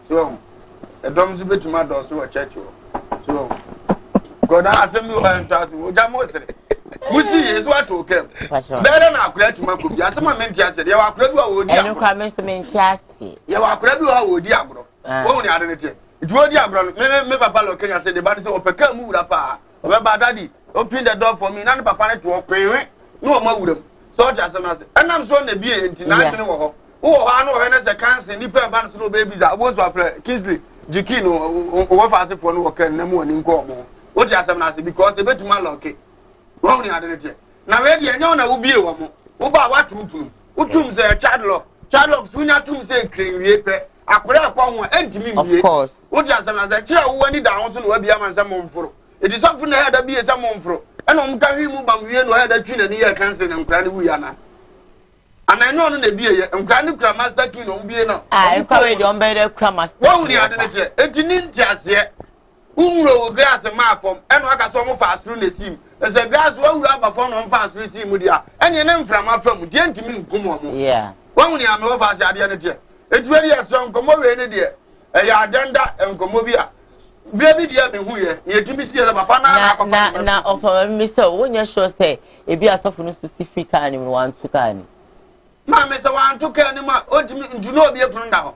so e dom so betumi ado so wo church wo so god asem mi o enta so o ja mo sere musi yesu ato kem bere na akura tuma ko bi asem amenti ase ye wa akura bi wa wo di enu kwa me so menti ase ye wa akura bi wa wo di agro wo ni ade ne te du di agro me papa lo Kenya say the bad say opeka mu wura pa obeba daddy open the door for me na ne papa ne to okwenwe no ma wuram so ja asem ase enam so na bi e enti na atene wo ho wo ho anu wo ne se cancer ni pa ba no so baby za wo so afre Kingsley jiki no wo fa ase fo no wo kan na mu oni nko mo wo ja asem na ase because e betuma loke wo ni ade ne te na we de enyo na wo bie wo mo wo ba wa trupunu wo tum se chadlock sunya tum se krenwie pe akure akwa ho entimi mie of course wo ja asem na ase kira wo ani da ho so no wa bia man se mo mforo it is often na da bie se mo mforo ena om ka hwi mu bam wie no da twi na ni ye cancer na nkra ne wu ya na ana no no na bie ye nkra ne kra master king no bie no nkra we de on be de kra master wo ni ade ne che etini ntiase umro wo grass ma fom ena aka so mo fa asuru na sim ese grass wo wura ba fom no fa asuru sim dia ene ne mfra ma fam die ntimi nkumo mo yeah wo ni ame wo fa ase ade ne che etuwe dia so nkomo we ne de ya adenda nkomo bi a Baby dear be who ye timi see the papa na of me so when you sure say e bi asofo no specific kan ni wan to kan ma me say wan to kan ni ma o timi ndu no bi ekunu nda ho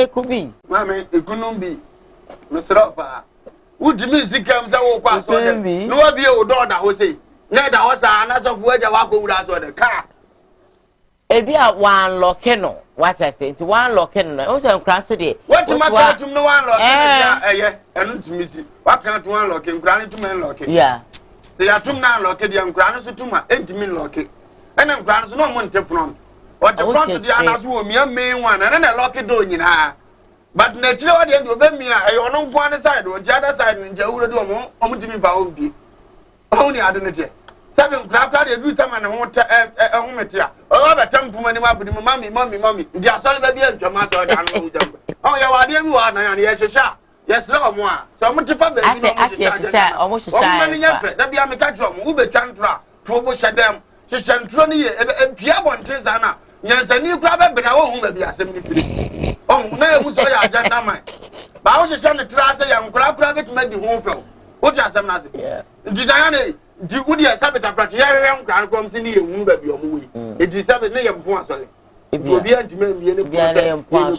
kubi ma me ekunu bi no sra pa wo timi sikam say wo kwa so de no bi e wo do da ho say na da ho sa na sofo aja wa ko wura so de ka e bi a wan lock no what I say to one lock no o say nkran so de what ma ka tum no one lock eye enu timi si wa kan to one lock nkran tum en lock yeah say ya tum na lock de nkran so tuma entimi lock ena nkran so no mo nte front What the front of the others will me a main one and then a lock it door in her. But naturally, what you do, me, I on one side or the other side, and Jawura do more, Omutimi Baumbi. Only I don't know. 7 crab, I do time and I want a home here. Oh, the temple, mommy, they are sorry, baby, and Jamaso. Oh, you are the one, and yes, shall. Yes, no more. So much of it, almost a that be a mecatron, Uber Chantra, Trobo Shadam, Shantroni, and Piabon Tizana. Yes, a new crab, but I won't be a 73. Oh, no, who's a gentleman. But I was trying to try to young crab to make the home fell. What are some nothing? Yeah. Did I? Do would you have a practice? Young crowd comes in here, won't be your movie. It is 7 name point, sorry. It will be anti-man, name point,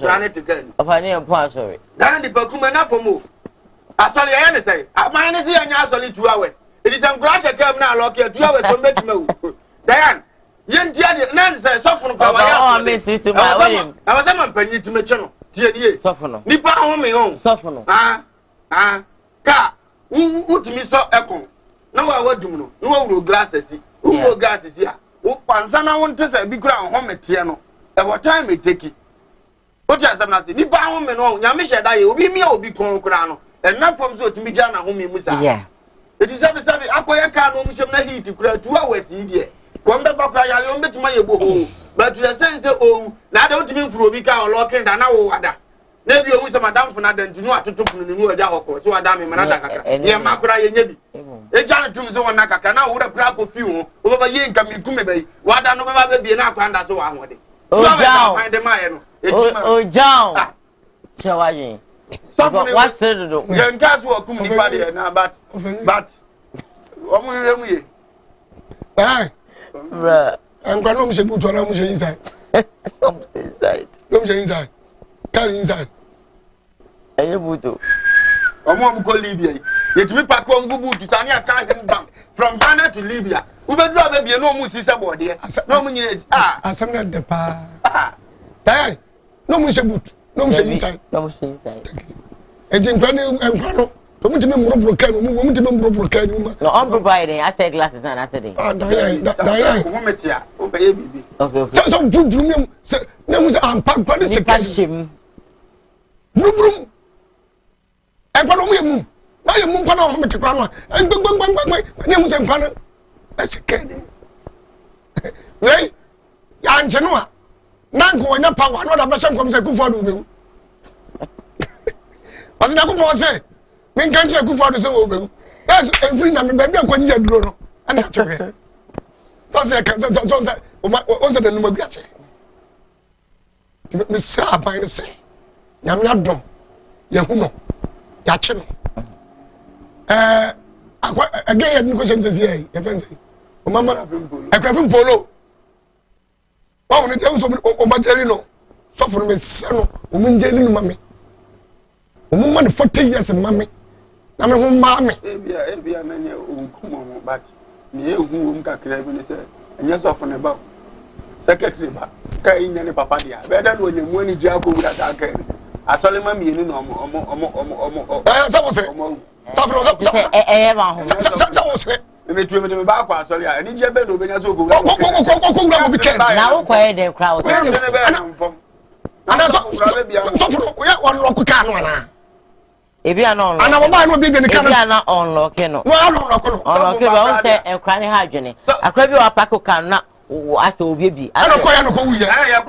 planet again. Of a name point, sorry. Then the Pokuma for move. I saw the say. I minus here and I only 2 hours. It is some grass I come now, lock here 2 hours for me to move. Diane, young Jenny, Nancy, soften power. I was a penny to my channel. Soften. Nipa home, my own. Soften. Car. Who to me so echo? No, I would do no glasses. Who will glasses here? Who Pansana want to say big ground home at Tiano. At what time it take it? What has some nothing? Nipa home and all, Yamisha, I will be me or be Concrano, and not from so to me, Jana, whom you must. Yeah. It is every Sunday. I can't almost have heat to cry 2 hours, idiot. Come back, I don't bet my but to the sense, oh, now don't mean for a week or locking down our Maybe you wish madam for nothing to know how to talk to the new Jahoko, so I damn him another. Yeah, Macra, Yebi. A John to so one Naka, now would a crap of you over Yen coming Kumebe. What I know about the Anaka, so I want it. Oh, John. So I what's the do? Young cats were coming body now, but I'm going to put on inside. Inside. Carry inside. Mom call Libya. Yet me pack on Gubu to Tanya Kankan Bank from Ghana to Libya. We would rather be no Musis about here. No money is some not the pa. Die. No Musa boot. No Musa inside. No Musa inside. And then Granny and Grano. Come to me, broken. Woman to me, broken. No, I'm providing. I said glasses and I said, Diane. Okay. So good room. No, I'm packed. Him. Brum. And what we I am Mumpa to Grandma and my name was Empana. That's a cannon. Ray, Yan Genoa. Nanko and your power, not a person comes a good for you. What's the good for say? Men can't you go for the so yes, every number, baby, I'm going to grow. And that's okay. So I can't say, once the number gets it. Miss Sabine say. Yam not done. Yahuno. Yachino. Again, question to say, your friends say, Mamma, I can polo. Oh, the terms of Omagelino. So for Miss Son, woman jailing mammy. Woman 40 years and mammy. I'm a home mammy. Maybe a man who come but near whom Kakrabin said, and yes, often about Secretary, carrying any papadia. Better when you money Jaco with that I can. I saw him As a baby, I don't know. I am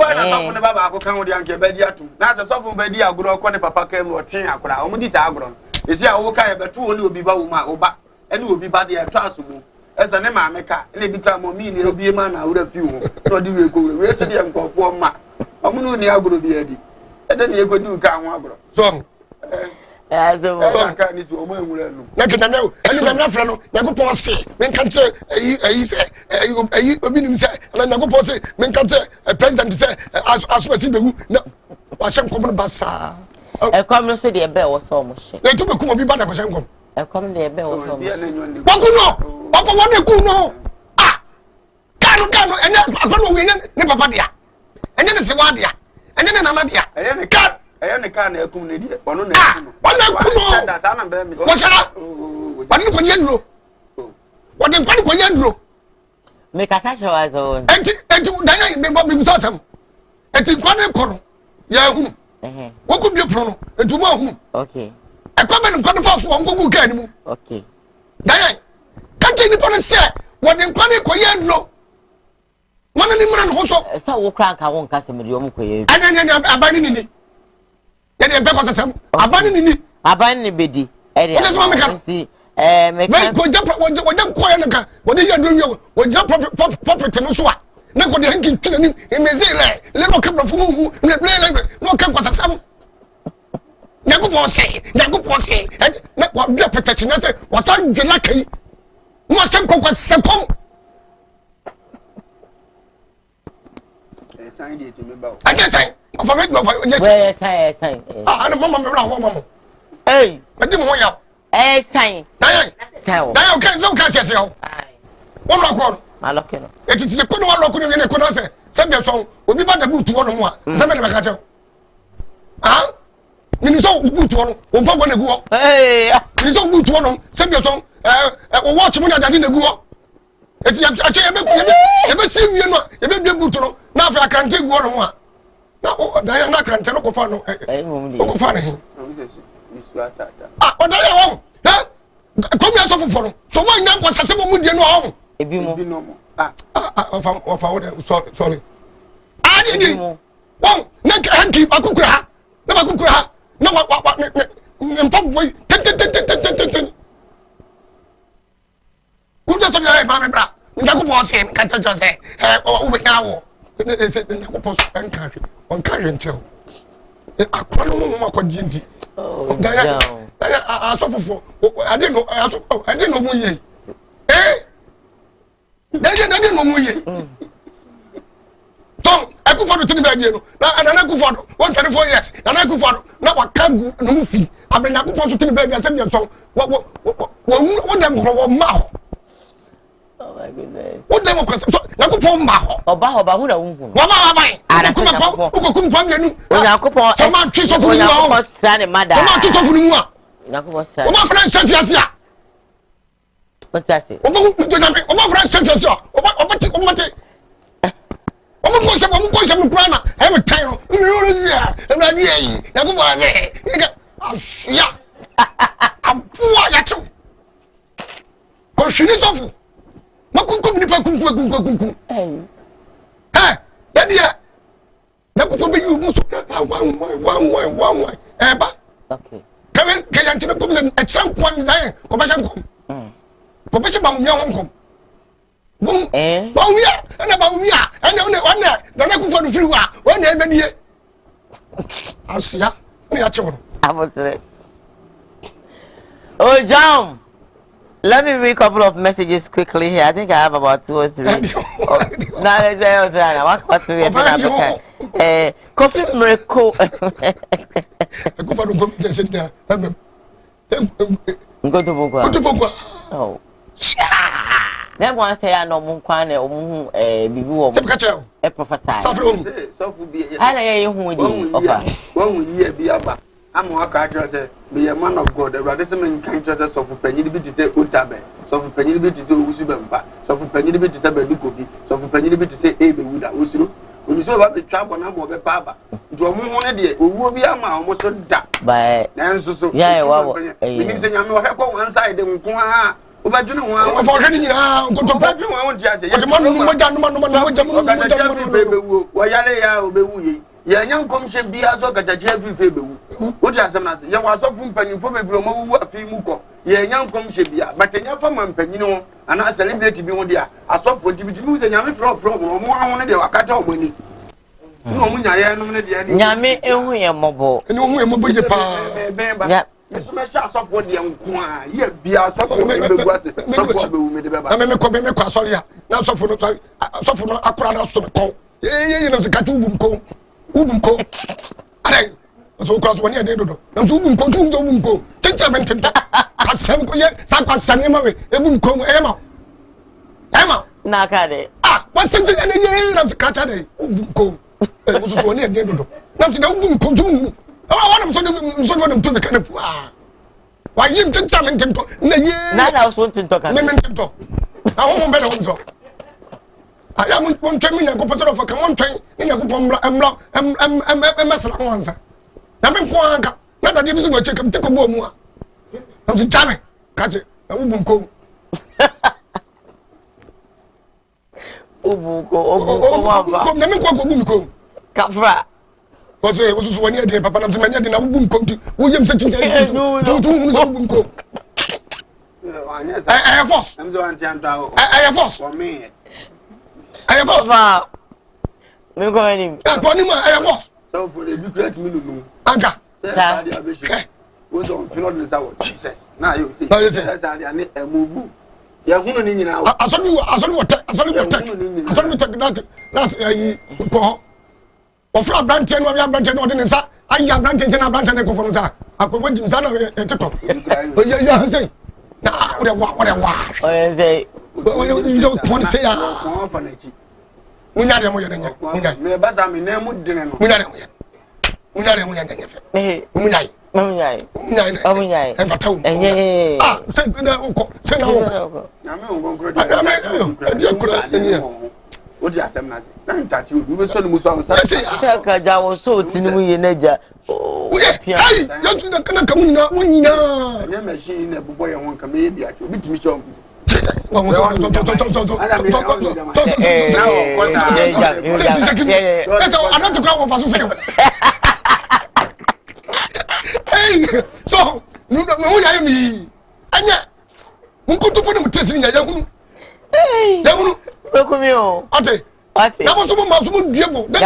going Baba can with Yankee Bedia too. Now the soft Bedia good or Papa came or train Akura, only this agron. Is here okay, but 2 will be Bauma or back, and will be body at Trasubu. As an America, and they become more mean, it'll be a man out of you. No, do you go? Rest of them go for ma. I'm going to Agro be Eddie. And then you go do Kamagro. So, as a can is woman will know. Like I know, and I'm not from Nago say, men can't say, you say, and Nago say, men can't say, a president say, as we see the no, I shall come Bassa. A common city, a bell was almost. They took a Kumo be bad as I come. A common day, a bell was almost. What for what they could know? Ah, Cano, and then I don't know, never Padia. And then it's a Wadia, and then another dia, and a cat. I am a can of community. What's that? What you put Yandro? What in Panico Yandro? Make a such as own. Enti danya me bo me busasam. Enti nkwane koro. Ya hu. What could be a prono? And tomorrow. Okay. I come and quite fast one go can. Okay. Diane, can't anybody say what in Quani Coyandro? One animal also. So crank I won't cast him with your muque. And then abandoning it. Then because some abandoning it. Abandoning bedi. That's what I can see. Make what you quiet. What are you doing? What your property no swat. Never the hanky killing him in Mezele. Little couple of whom no come was a sum. Nagupo say, and not what your protection as was I lucky. No some cook was second. I guess I forget yes, I don't remember. Hey, I didn't want you. Eh, sign. Now, can so catch yourself. 1 o'clock. My lucky. It is a good one look in a good answer. Send your song will be back to 1 more. Somebody like that. Ah? Minnesota good one. Or Papa go. Hey, Minnesota good one. Send your song. Watch when I didn't go. If you ever see you know, you may be good to know. Now, if I can take 1 more. Now, Diana can't tell no fun. Oh, funny. Ah, what are you on? Come here, suffer for. So, my name was a simple mood, you know. If you know, sorry. I didn't. Well, not hanky, I could cry. Never could cry. No, what, probably 10. Who doesn't know, Mamma Bra? Naku was him, can't you say, oh, now. They said, Naku post and carry, one carry until. I can't know what Jinty. Oh, I suffer for. I didn't know who ye. Eh? I didn't know who ye. Tom, I go for the thing back here. Now, and I go for 124 years. And I go for now. I can't go no fee. I've been up to the baby. I said, your song. What them grow mouth? Oh, my goodness. What democracy? So, I go for mouth. Or Bahobahuna. What am I? I come from you. Some are trees of your son and mother. Some are trees of you. What my friend said, yes, yeah. What's that? What my friend said, yes, yeah. I'm going to say, every time. I'm not here. I'm going to say, yeah. I'm poor. That's all. Question is awful. Hey, that dear. That could be you. One. Okay. Come in, can you come in at some point? Compassion come. Compassion bomb young come. Boom, and about me, and only one there. Then I go for the free one day. I see ya. I will say, oh, John, let me read a couple of messages quickly here. I think I have about 2 or 3. Now, let's say, what we have coffee miracle. I go for the competition there. Go to Bogua. Oh. Then one say I know Munkwane or Bibu a professor. So be I know who offer. 1 year be about. I'm a carter, be a man of God, a radisman can't just of penny to say Utabe, so for penny to say Usubamba, so for penny to say Bedukobi, so for penny to say Abe Wuda Usu. When you saw about the trouble number of a papa, to a moment, who will be a man almost that. By so, yeah, well, you mean I'm not one side and Kuma. But you know, unfortunately, I'm going to bet you won't just say, young commission be as well at a Jeffrey Faber. Which has some as you was often penny for a bromo, a few young commission be, but a young farmer penny, and I celebrate me one day. I saw for to use a young problem or more on the Wakato money. No, I am Yame, and we are mobile. And we are mobile. Mr. Mesha of what young Kwan, yet be our support. I may come across all here. Now, so for a crowd of some call. You know, the Katu Ubunko. I so cross 1 year. I'm so Ubunko. Tentament. I said, Saka Sanima, Ebunko, Emma. Nakade. Ah, what's the year of the Katade? Ubunko. It was 1 year. Nothing Ubunko. Oh, I'm so them to the kind of why you took some in tempo. None else want to talk. I won't bet on so. aya mo twɛn mi na ko pɛsɛ ɔfa ka mo twɛn ni na ko pɔ mɛsra ho ansa na me nko anka na dade bi so wɔ kyeka te ko bo mu a na so jame ka che na wo bum ko obu mamba na me nko ko bum ko kafra Koso so wani ade papa na manya de na wo bum ko wo yem se chicha tu hu so bum ko I force. I'm so anti-anti. I force. For me. I force. Me go any. I force. So for the big great minimum. Anka. What's on Philodin Sour? Jesus. Now you see. Now you see. That's a move. Yeah, who need now? I saw you. I saw you take that's a offer branch and we are branching what in sa. I am branches and a branch and a go from sa. I could wait in Sana to yeah, say. Nah, what a wash. Oh, say, you don't want to say, we not a million. Me basa me name dinner. We not a million. What you say, Nancy? Don't touch you. You will soon move on. I was so tiny in Naja. Hey, you don't come in now. When you know, your machine, a boy, and one can be at you. Bit me show. So, no, I mean, and yet, we could put them testing a young. Look at me. Ate. That was some of my devil. Then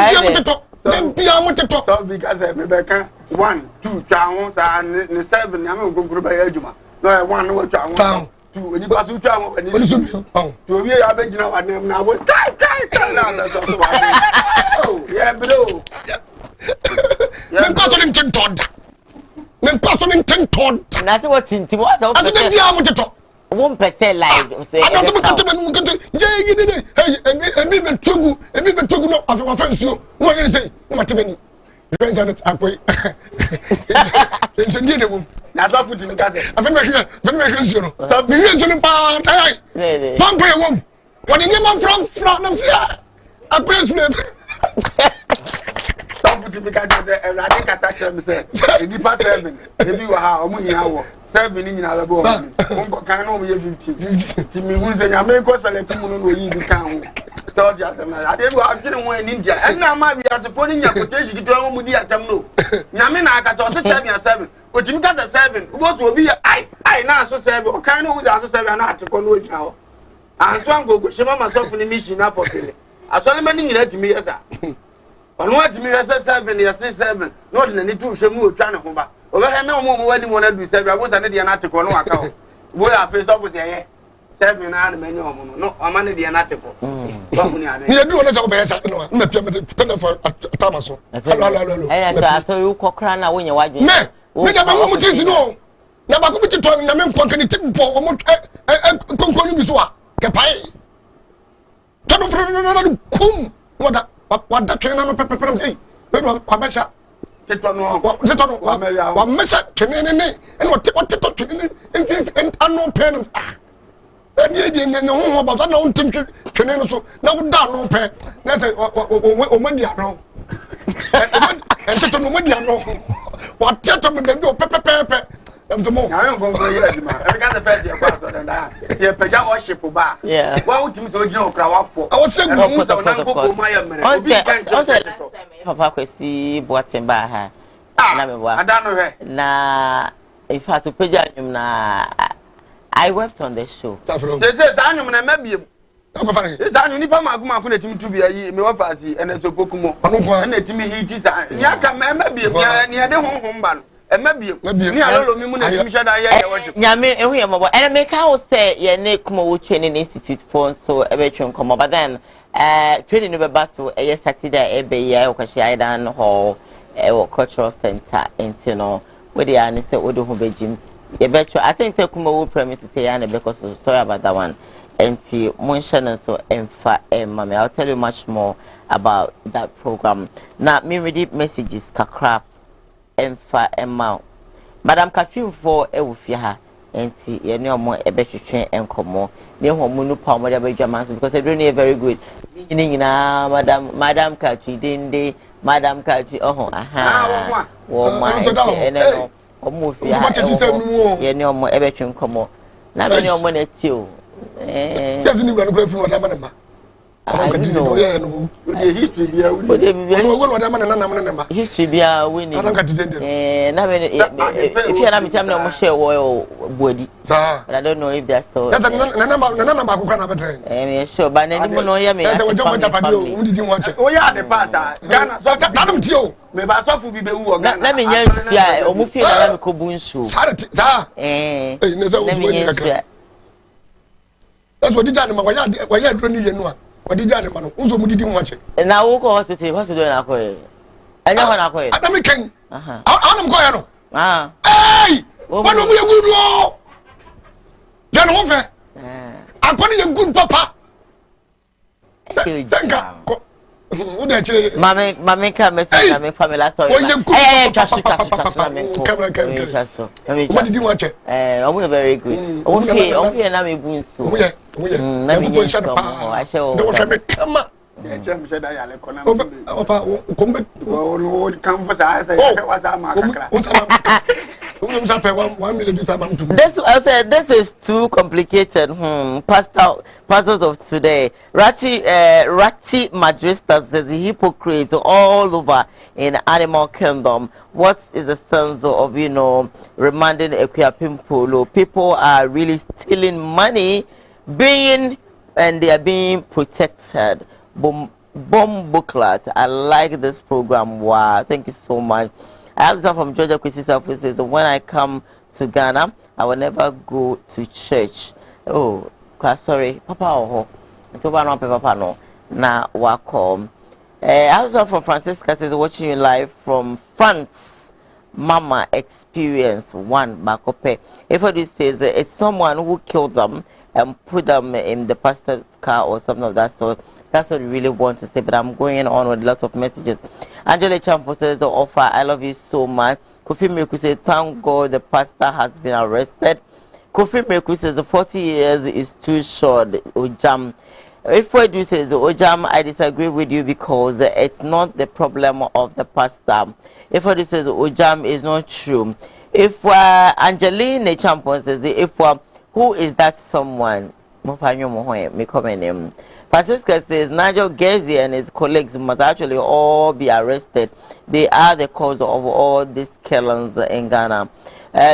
be able to talk. So because Rebecca 1, 2, towns and 7. I'm going to go by Ejuma. No, 1 or 2. And you pass 2 towns and you should to be a bed now. And I was oh, yeah, below. Men passing 10 ton. Men passing 10 ton. And that's what it was. I didn't be able to talk. 1% like I don't know a bit too no of your friends. You what you say? What you depends on it. It's a new one. That's what put in the castle. I've been making you. So, millions in the pound. Don't pay a woman. When you get from them, I praise them. Some put in the castle and I think I said, if you pass 7, if you are how 7 in our board. Can only 50. Timmy who's a American selecting on you can. So, I didn't want in India. And now, my be as a phone in your potential to home with the Atamno. Yamina, I saw 7. But you got a 7. What will be I now so 7. Can always answer 7 article now. And Swan go, she myself in the mission up for it. I saw him in to me, yes, sir. On what me as 7, yes, 7. Not in any two, she moved trying to come back. Over here, no more when you want to be 7. I was an article, no account. Boy, I face up with a 7 and many no, I'm under the article. You do what I say, no, I'm not for Thomason. I saw you cock crana when you're watching. Me, never to know. Never could be talking, the men can take for almost a Biswa. Capai. Come, what that train on pepper say? What measure? What measure can and what and unknown pen. And you know about unknown temperature. So now no pen. That's a wrong. And to know when you know what gentlemen can do pepper. And the more I don't go for you. I got the best of us than that. Yeah, Paja worship bar. Yeah. What would you so you crowd for? I was saying, Papa could see what's in by her. I don't know her. Nah, if I to Paja, I wept on the show. Says I know when I met you. Yes, I only found my good to be a me and a so Pokumo. And it to me, he is a Yaka, maybe near the home ban. And maybe Yami, and I make our say, yeah, Nick Kumawood Training Institute for so a veteran come over then. Training of a bus to a Saturday, a bay, Okashidan Hall, a cultural center, and you know, where the Annie said, Odo Hobejim. I think the Kumawood premises here, because sorry about that one. And see, Munshan so and Mammy, I'll tell you much more about that program. Now, me read messages, Kakrap. Emma, Madam Catherine for a wufia, enti ye ne omo ebetwetwe enkomo ne homu no pa omo de abadwaman so because everyone is very good nyina madam Kachi dinde madam Kachi aha wo ma eneno omo fi ye ne omo ebetwe enkomo na me ne omo na ti o sesi ni wura no kura fi no da ma history bia history bia wini na me if you na me tell me no share wo body but I don't know if that's so that's na number ko na betre me sure but na ni mo no ya me that's we jump tapa dio we didi mo che o ya de pass Ghana so tadum ti o me ba so fu bi be wu Ghana na me nya nsia o mu fie na me ko bu nsu sa na sa wo ni kakra that's what did Ghana ma wa ya dro ni ye no a wadi jare mano unzo mudidi mwache na wo ko hospital na ko anya ho na ko adami ken anam ko ya no hey wano mu ye good o ya no fe akoni ye good papa senka ko ude chire mame ka message na me family story just na me ko just mudidi mwache omo very good omo na me bunsu na me nyi so I show do fe me kama chem she da ya le kona ofa kombe o kan fa sa ya wa sa ma kakra This is too complicated. Pastors of today. Rati Madristas says the hypocrites all over in animal kingdom. What is the sense of remanding Ekuapim? People are really stealing money, and they are being protected. Bomb booklet. I like this program. Wow, thank you so much. I have this from Georgia Christy who says, when I come to Ghana, I will never go to church. Oh, sorry, Papa oh, it's over no Papa no. Na welcome. I have this from Francisca says, watching you live from France. Mama experience one Bakope. If this says it's someone who killed them and put them in the pastor's car or something of that sort. That's what we really want to say, but I'm going on with lots of messages. Angela Champo says, the offer, I love you so much. Kofi Meku says, thank God the pastor has been arrested. Kofi Meku says, 40 years is too short. Ojam. If we do says, Ojam, I disagree with you because it's not the problem of the pastor. If we do says, Ojam is not true. If Angeline Champo says, who is that someone? Francisca says Nigel Gezi and his colleagues must actually all be arrested. They are the cause of all these killings in Ghana.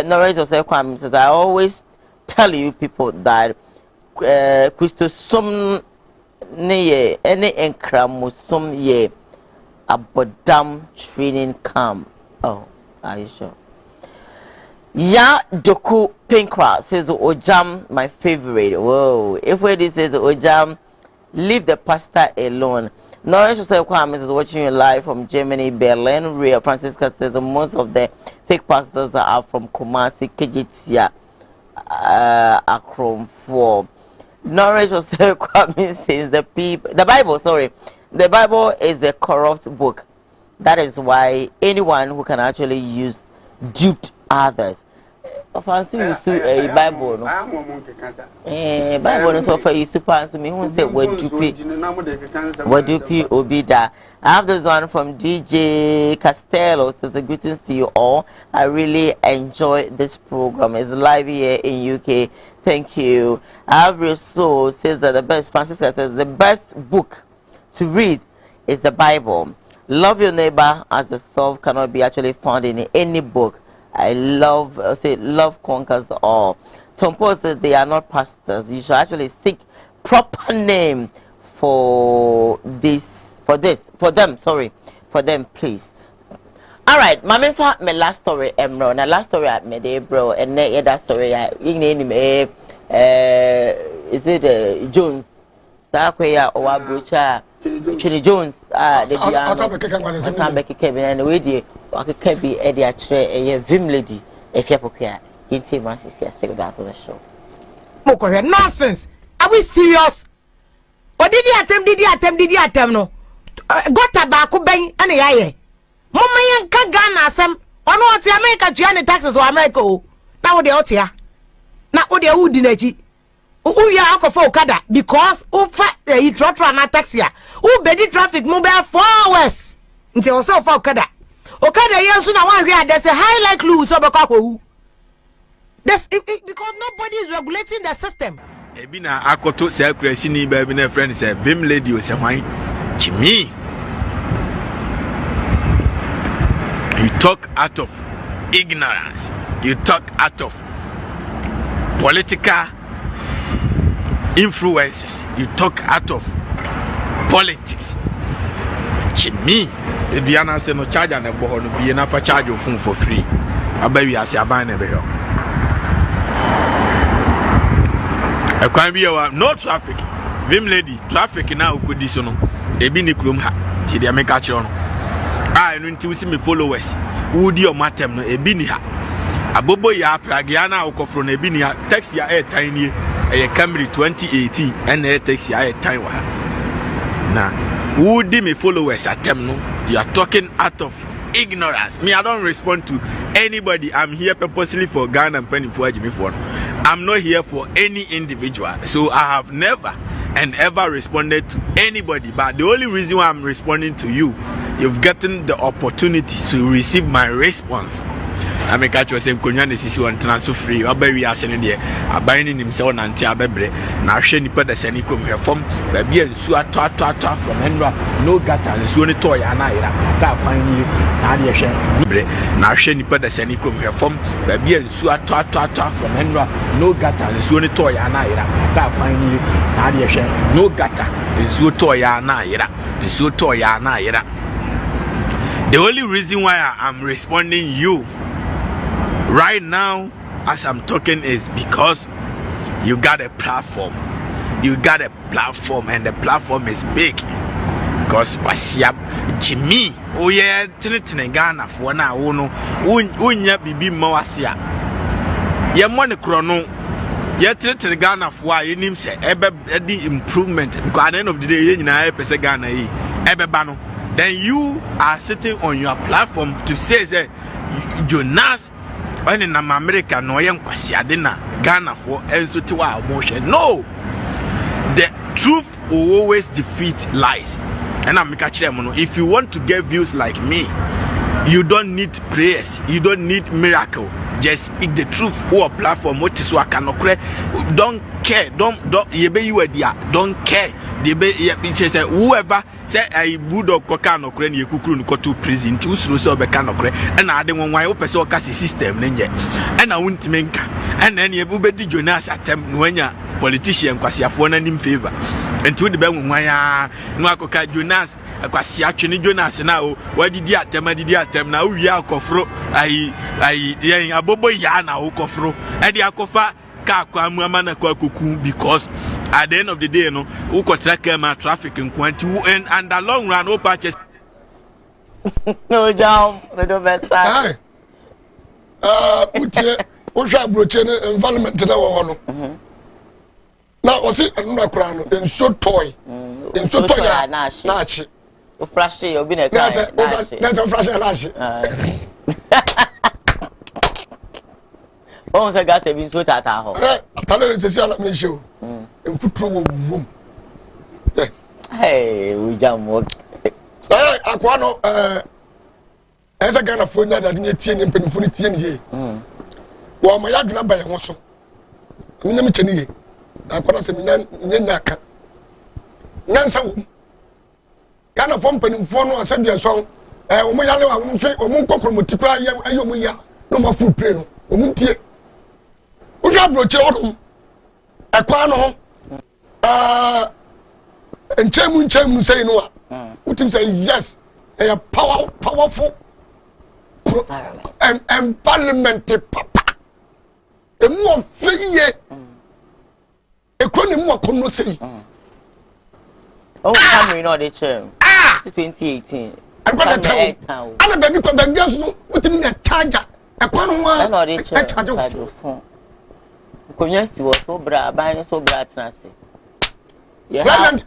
Norris Joseph Kwame says, I always tell you people that Christosum ne any enkramusum ye abodam training camp. Oh, are you sure? Ya Doku Pinkra says Ojam, my favorite. Whoa, if this says Ojam, leave the pastor alone. Norris Joseph Kwame is watching you live from Germany, Berlin. Ria Francisca says most of the fake pastors are from Kumasi, Kejitia, Akron 4. Norris Joseph Kwame says the Bible is a corrupt book. That is why anyone who can actually use duped others. Fancy you a Bible, no? Bible is offer you super to me. Who said what do P Obida? I have this one from DJ Castello. Says greetings to you all. I really enjoy this program. It's live here in UK. Thank you. Avril Soul says that the best. Francisca says the best book to read is the Bible. Love your neighbor as yourself cannot be actually found in any book. Love conquers all. Tom Paul says they are not pastors. You should actually seek proper name for them, please. All right, mama, my last story, bro. Na last story I made, bro, and that story is it Jones? Sakwaya or Abucha? Chini Jones, the and we did. I could be a vim lady if you're okay. It's a massive stick that's on the show. Nonsense. Are we serious? What did you attempt? No, got tobacco bang and a yaye. Mama yan can Ghana some. Or what America Gianni taxes or America. Now the out here. na o de wudi na ji o ya akofa okada because o fa yi trotro na taxi a o be di traffic mo be 4 hours nti o se fa okada yensu na wan hwe ade say high likely so be kwa this because nobody is regulating the system. Ebina akoto say crazy ni ba bi na friend say vim lady o say hwan chimi. You talk out of ignorance. You talk out of political influences. You talk out of politics. Chimi, if you are say no charge and no be enough for charge your phone for free. I bet we are say buy never here. I can't be no traffic. Vim lady traffic now could this no. Ebi ni krum ha. Ti dey make catch on. I no nti see me followers. Who di o matem no ebi ni ha. Abobo ya pragiana okofro na ebi ni ha. Taxi ya air tiny e Camry 2018 and air taxi ya air tiny wa. Na who di me followers atem no. You are talking out of ignorance. Me, I don't respond to anybody. I'm here purposely for Ghana and penny for Jimmy for. I'm not here for any individual. So I have never and ever responded to anybody. But the only reason why I'm responding to you, you've gotten the opportunity to receive my response. I make catch you saying Konya necessary one transfer free. Obe we are saying there. Abiding himself and anti abebre. Na she ni peda seni krom here from baby ensu ato from Henra no gata ensu ni toy anaira. Ka kwan ni na de hye. Bre na she ni peda seni krom here from baby ensu ato from Henra no gata ensu ni toy anaira. Ka kwan ni na de hye. No gata ensu toy anaira. Ensu toy anaira. The only reason why I'm responding you right now as I'm talking is because you got a platform. You got a platform and the platform is big. Because Kwasiab Jimmy, oh yeah, Tintin Ghana for now, unya bibi mawasia. Ye money chrono. Ye Tintin Ghana for you name say ebe improvement. Because at the end of the day, you know, Ghana ebe bano. Then you are sitting on your platform to say that Jonas when in America no young Kwasiadina Ghana for Ensotiwa motion. No, the truth will always defeat lies. And I'm if you want to get views like me, you don't need prayers, you don't need miracle. Just speak the truth. Or platform what is what cannot cry. Don't care. Don't you be you there. Don't care. They be whoever say I bulldog koka no cry ni kukuru no to prison. Tu so be can no cry. And I don't want why person kasi system nenye. And I won't menka. And then you be di Jonas attempt when ya politician kwasi afo na nim favor. And to the be why no akoka Jonas kwasi atwe ni Jonas na o wadidi atem na wi akofro ai abobo ya na ukofro e di akofa ka kwa muama na kwa kuku because at the end of the day no ukotraka ma traffic nkwanti and the long run o purchase no jam we do best time utie o hwa broche ne environment na wo no na o se anu akra no enso toy ya na achi o flash you be na kai na se flash na achi on se gata bi so tata ho atale se si ala me show enfutro wo vum hey we jam work akwa no ese Ghana fo nya da de tie ni mpanifo ni tie ni ye wo ma ya duna ba ye ho so nya me cheni ye akwa na se nya aka nyansa wo Ghana fo mpanifo no asabia so wo mo ya le wa wo mfe wo mo kokoro mo tikwa ayo mo ya no ma full play no wo mo tie wo hwa bro kire wo akwa no nchemu say no what say yes a powerful and parliament papa e mu ofeye e kro ne mu akono say oh Camry no dey chair 2018 ana baby ko baby aso what mean a charger e kwano wa no dey charger phone konya si wo so bra ban so bra transe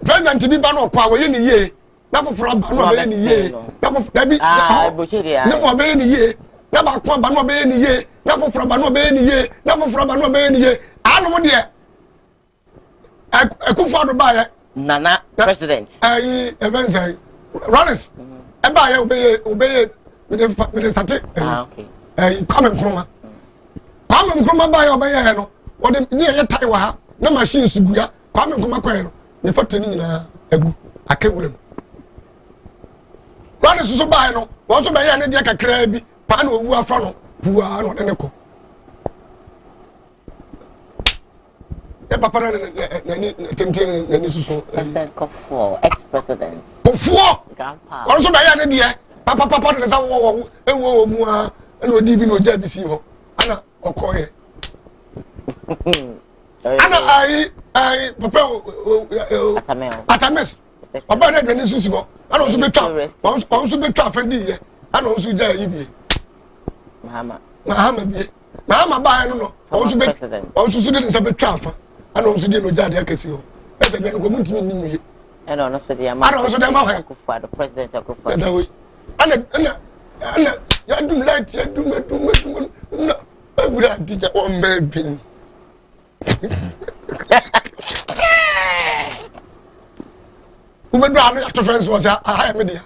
president bi ba no kwa wo ye ni ye na foforo ba no be ni ye na foforo bi na mo be ni ye na ba kwa ba no be ni ye na foforo ba no be ni ye na foforo ba no be ni ye mo de Akufo do ba ye Nana president events Rollins e ba ye obeye me sate okay Kwame Nkrumah ba ye obeye no wo de ni ye tai wa ha na machine suguya Kwame Nkrumah kwen no ne foto ni nyina agu akewure Rollins so ba ye no wo so ba ye ne de kakra bi pa na owu afra no puwa no de ne ko papa na susu president Koowaa ex-president grandpa also by ya ne papa de sa wo ewo mu a na odi bi na oja bi si ho ana okoye ana ai papa atames papa na de susu ho ana so betwa afendi ye ana so ja yi bi mahama bi mahama ba ya no also de sa betwa afa ana on so de no jade akesi ho ese de no ko muntimi nimu ye ana on so de ama ana on so de ma ha Kufa the president Kufa da we ana ya dum light ya dum na abura dija o mbebin ube do anu to friends was ha media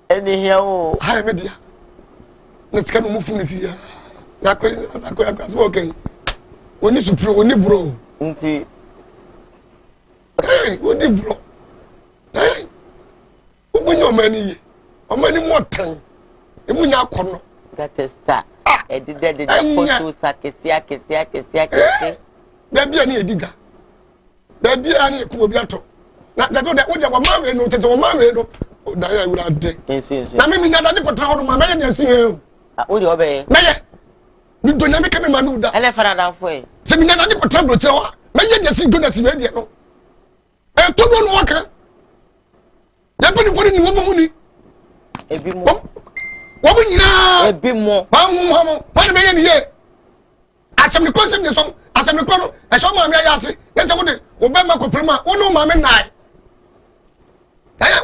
eni here o ha media na sika no mufu nisi ya na kwe akwa okay oni supro oni bro nti oni bro omunyo mani motan emunya akono that is sa edide post sakesia da bia na ediga da bia na ekubo bia to na jago da wo wa mawe no tete wo mawe no da ya wura de na me nya da de potra ho ma me nya si he o de obe meye ni do nya me ke me ma no da ele fara da fo e se me nya da de potra bro tire wa me nya de si do na si we de no e to do no waka ya pe ni fo ni wo mo ni ebi mo wo mo nyina ebi mo ba mo ba me ye ni ye asem ni concept de so asem ni pro e so ma me ya ase ye se wo de wo be ma ko prima wo no ma me nai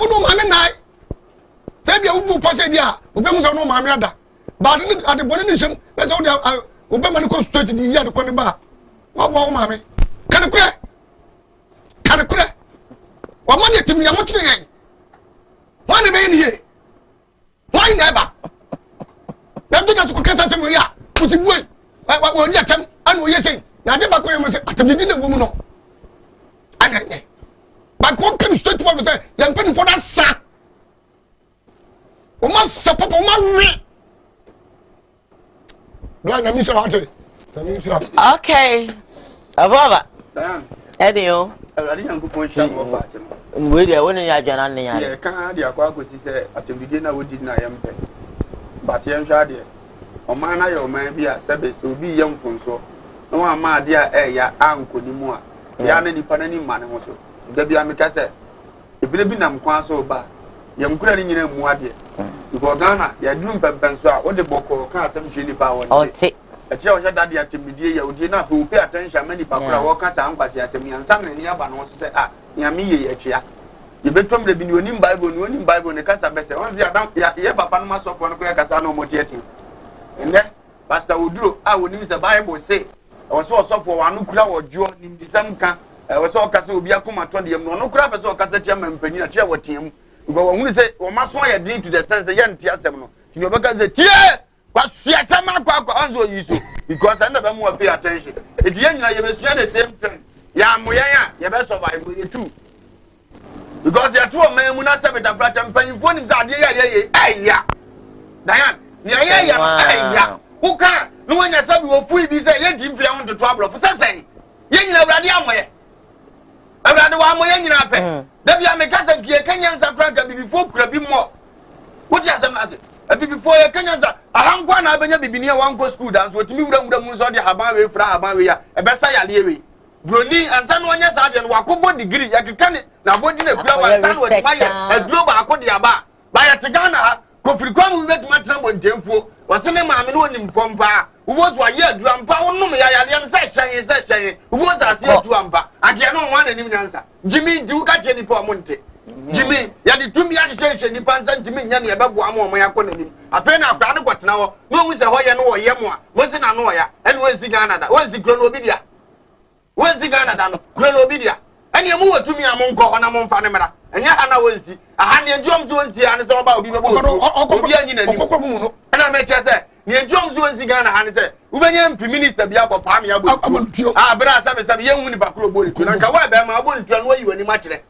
wo no ma me nai se bia wo bu pose dia wo be mu so no ma me ada ba de ade boni ni sem ye se wo de wo be ma ni ko straight di ya de ko ni ba wo ma me kan kure wo ma de timi ya mo kire yen wọ́n bẹ yẹn yẹ wọ́n yìí nẹ́ẹ̀bà bẹ́ẹ̀ bí dàsí kò kẹsàn-án sẹ́mu yá kò sí búwẹ̀ wọ́n ní àtẹ̀m ẹnu òye sẹ́yìn ní adé bá kọ́ yẹn mo sẹ́ àtẹ̀mídìí náà wọ́n mu nọ ẹnẹ ẹnẹ bàkì wọ́n kẹ́ni straight forward sẹ́ yẹn mpẹ́ nìfọ́ dá sá wọ́n má sẹ́ pọ́pọ́ wọ́n má wí. bíi ànyàmí sọ̀rọ̀ àti ànyàmí sọ̀rọ̀. okay ababa ẹni o. awurade nyankopɔn hyia mo ɔfa asɛm mwe de woni ya dwana ne ya ye kan de akwa akosi sɛ atembidie na wodi na yɛmpɛ bate yɛnhwɛ ade ɔman na yɛ ɔman bi a sɛbe sɛ obi yɛ mfonso na wɔn ama ade a ɛyɛ ankoni mu a ya na nipa na ni ma ne ho so da bia meka sɛ ebile bi nam kwan so ba yɛnkura ne nyina mu ade because Ghana yɛ dum pɛmpɛn so a wode bɔkɔ ka asɛm hwe nipa wɔ ɔte ɛkyɛ ɔhwɛ dade atembidie yɛ odi na pe ope attention ma nipa kora wɔka sa ankwase asɛm yansa na ni aba no so sɛ a nyame yɛ yɛtwea yɛbɛtwam de bi ni onim bible ne kasa bɛsɛ wɔn sɛ adam yɛ papa no masɔfo no kora kasa no motieti ɛnɛ pastor Oduro a onim sɛ bible say ɛwɔ sɛ ɔsɔfo wɔ ano kura wɔ dwo nim disam ka ɛwɔ sɛ ɔkasa obi akoma tɔ de mu no kura pɛ sɛ ɔkasa kyɛ ma mpanyin a kyɛ wɔ team because wɔn hu sɛ wɔn maso yɛ din to the sense yɛ ntia asɛm no tini ɔbɛka sɛ tie wasua asɛm akɔ ɔnso yi so because ɛnna bɛ mu pay attention eti yɛn nyina yɛbɛsua the same thing yɛ amoyɛn a yɛbɛ survive yɛ tu because yɛ to ɔman mu na sɛ bɛta prakyɛ mpanyinfoɔ nim sɛ adeɛ yɛ ɛyɛ dayan nea yɛyɛ no ɛyɛ woka na wɔnyɛ sɛ bi wɔfui bi sɛ yɛ di mfia ho ntoto aborɔfo sɛ sɛn yɛn nyina awurade amoyɛ awurade wɔ amoyɛ nyina pɛ da bia meka sɛ nkie kanya nsa kora nka bibifoɔ kura bi mmɔ wote asɛm ase bibifoɔ yɛ kanya nsa ahankwa na abɛnya bibini a wankɔ school da nso otumi wura mu nso ɔde haban wei fra haban wei a ɛbɛsa yaleɛ wei broni ansa no ɔnyɛ saa deɛ no wakɔbɔ degree yɛkeka ne na abɔdi na kura wansa no wɔtumi ayɛ aduro baako de aba ba yɛte Ghana ha kofiri kwa mu bɛtumi atena bɔntemfuo wɔse ne maame no onim fɔm paa wobɔ so ayɛ aduro ampa wonom yɛyaleɛ no sɛ hyɛn wobɔ so ase aduro ampa adeɛ no ɔho ananim nyansa gyimi nti woka kyerɛ nipa ɔmo nte gyimi yɛde tumi ahyehyɛ nipa nsa ntimi nya no yɛbɛboa ma ɔmo yɛakɔ n'anim afei na akora no kɔtena hɔ na ɔhu sɛ hɔ yɛ no wɔyɛ mo a mosi na no ɔya ɛne wɔnsi Ghana da wɔnsi kuro no obi dia Ghana dano kuro obi dia ene emu watumi amon ko na mon fa ne mra enya ana wonsi aha ne ndwom zo nti ane se oba obi bebo obi anyi na ni na me che se ne ndwom zo nsi Ghana ha ne se ubenya mpi minister bia ko pa me ya bo bra sabe ye ni bakuro boli na nka wa be ma boli tu no yi wani ma kire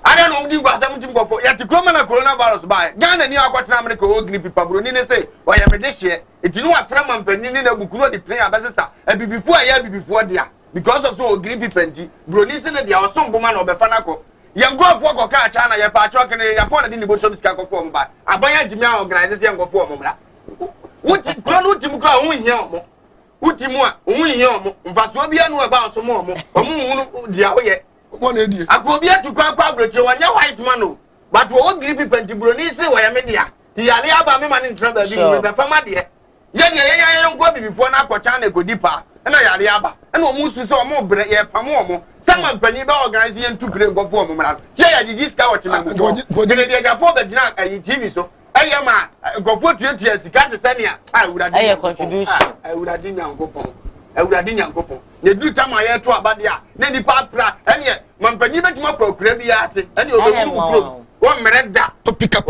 ada no mdi gwa sam tim gofo ya ti kroma na coronavirus ba Ghana ni akwatena America ogni pipa bro ni ne se wa ya me de hye etinu wa fra mampani ni na bukuno de plan abesesa abibifu aya abibifu dia because of so ogni pipa nti bro ni se ne dia osombo ma na obefa na ko ye ngofo ko ka cha na ye pa cho kene ya pon de ni bosom sika ko fo mo ba abanya jimi a organize se ngofo mo mra wuti krono utim kra hu hia mo utimu a hu hia mo mfaso bia no e ba so mo hunu dia ho ye one edie akobi atukwa kwa broche wanya white man no but wo green people ntibro ni se waya media ti yale aba me man ntra ba bi me be fama de ye de nko bibifo na akwacha na egodipa na yale aba na omu su se omu bre ye pamo omu sama mpani ba organize ye ntukure ngofo omu mra ye ya di disca what na ngofo de de japo be gina ayi TV so eye ma ngofo tuetua sika te sania awurade eye contribution awurade nyankopon ne du tama ye to abade a na nipa pra ene mampani betuma prokura bi ase ene obewu kuro wo mereda to pick up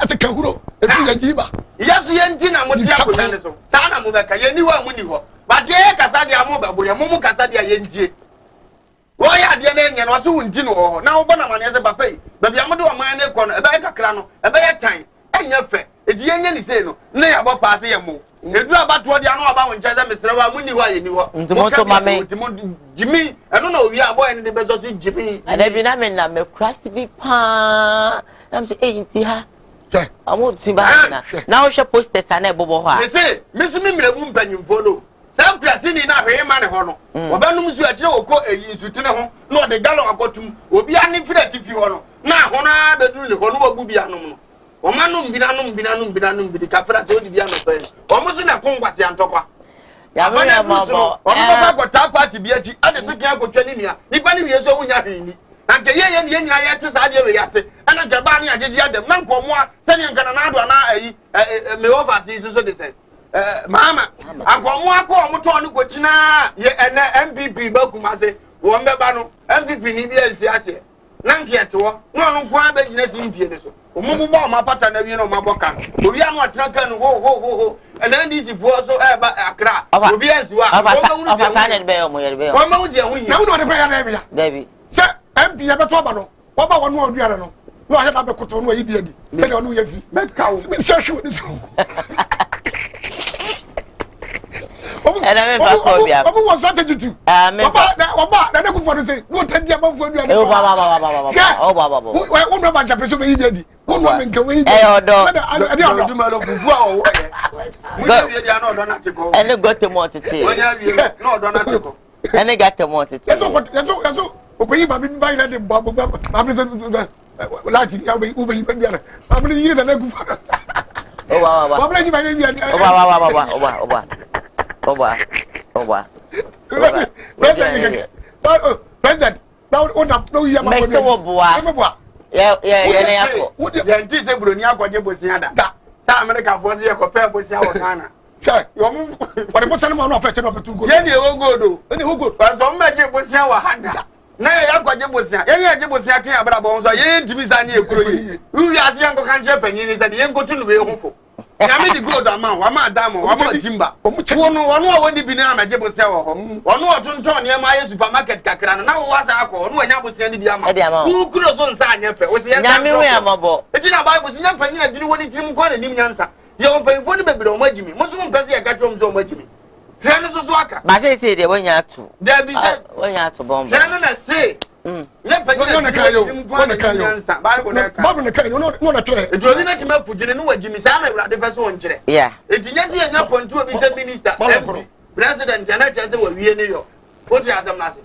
se kahuro efi ya jiba yesu ye nti na moti akoda ne so sa na mo beka ye ni wa mu ni ho but ye kasa dia mo ba boye mo mu kasa dia ye ntie wo ya dia na enye no so wunti no ho na wo bona mane se papa yi ba bia mo de wo man ne ko no ebe ye kakra no ebe ye tan enya fe edi ye nya ni se no na ya bo paase ye mo edu abato dia no aba won nchaza mesra wa mu ni ho ye ni ho ntimo to mame jimi eno na owi abo ene de bezo so jimi ana bi na me na me crust bi pa na me nti ha amu ti ba na wo hwe posters na ebobo ho a me se mesumi mrebu mpanyimfo no sam krasi ni na hwe ma ne ho no obanum su akire woko eyi sutene ho na ode gallon akotum obi ani fira tifi ho no na ho na beduru ne ho no wagu bi anom no omanum binanum kafra to di ano pe omusu na kongwase antokwa ya me ya mabo omusu kwa ta party bi achi ade se kia kotwa ni nua nipa ni wie so wunya hwini na nke ye nyina ye te sa de we yase ana jaba ni ajeje adem na nko mo a se ni nkana na ado na ayi me office so de se mama akọ mo akọ omuto ni kochina ye ene MPP bakumase wo mbeba no MPP ni bi ansi ase na nkiete wo no no kwa ba gina si mfie de so omubu ba ma pata na wie no maboka obi anu atena kan ho ene ndisi fo so ba akra obi ansi wa ofa sana be yo mo ye be yo ko ma uzi ehun na wo de kwa ya na bia David se MP ya beto aba no wo ba wonu oduare no no ahia da be koto no ayi bia di se de onu ye fi bet ka wo se hwe ni so Ela me ba ko bia. Obu was strategy too. Oba na ku for say no tadi am for do. O ba. We no ba japeso be yi di. Wo no me nka we yi. Odo. do ma lo fufu a wo ye. Mu ye dia na odo na tiko. Ele got mo tete. Onya wie na odo na tiko. Ele got mo tete. Eso okoyi ba bi ba ile de ba ba so lati ya be ube yi be bia. Ba bi yi na ku for. O ba. Ba bi yi ba bia. Oba. President, now no ya ma. Mr. Wobua. Yeah, ne yako. Ya nti se broni akwaje bosia da. Sa America for se ko pe bosia wo Ghana. Sir, yo mo for the person no affect no to go. Ye ne wo godo. Ene wo go. Ba so mma je bosia wa hada. Na ya akwaje bosia. Ye je bosia kan abra bo so ye ntimi sa ne ekuro yi. Wu ya se yanko kan je panyin ni se de ye nkotu no be hofo. Yami di gold ama wa ma damo wa ma timba wono a woni bi na amaje bosia wo ho wono otonton ne ma ye supermarket kakra na wo wasa akọ wono anya bosia ni bi ama ku kuro so nsa anya fe wo se ya nyame we amabo eti na bible si nya panyina dini woni tim ko na nim nyansa ye won panfo ni bebere o magimi mo so mo mpese ya gatrom so o magimi tren so aka ba se de wonya atu da bi se wonya atu bomba tren na se ne panyina na kayo na kayo nyansa bible na ka bible na kayo no na try edo bi na tima fudine no wagimi sa na urade fe so nkire yeah eti nya se nya pontu obi se minister MP president na cha se wa wie ne yo o ti asem na se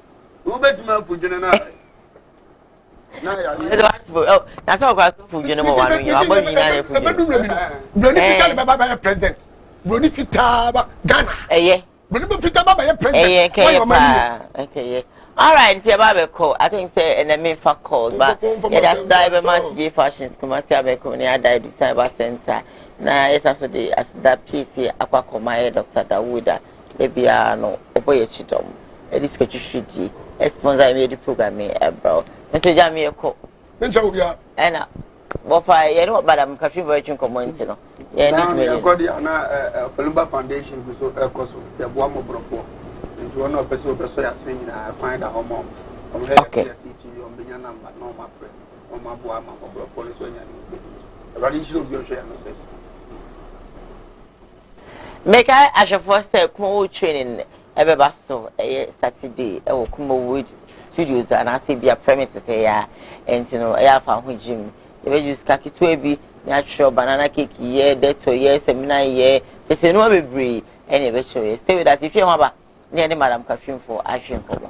wo betima fudine na na so kwa fudine mo wa no yo abodi na le fudine broni fita baba president broni fita ba Ghana broni fita baba president okay all right see about call I think say and me for call but yeah that's die mass fashions come see about me I die cyber center na yes also the as that PC akwa koma Dr. Dawuda Ebia no oboye chidom. This ketchushidi. Sponsor me the program me bro. Nti ja me ko. Ncha obia. Ena. Bofa ye no madam Kafi boy twin comment no. Ye need me. Na God ya na Palumba Foundation so ekoso. Ya boa mo brofo. Nti wono opeso ya sen nyina find a home. Okay. CCTV on benya number no my friend. On my boa ma brofo so nya ni. Everybody should be share no. Make I as your first Kumawood training ever so Saturday Kumawood studios and I say be a premises here and you know I have a gym. You use kaki to be natural banana cake yeah that's so yes seminar yeah just say no be any virtual stay with us if you have near the Madam Kafim for action for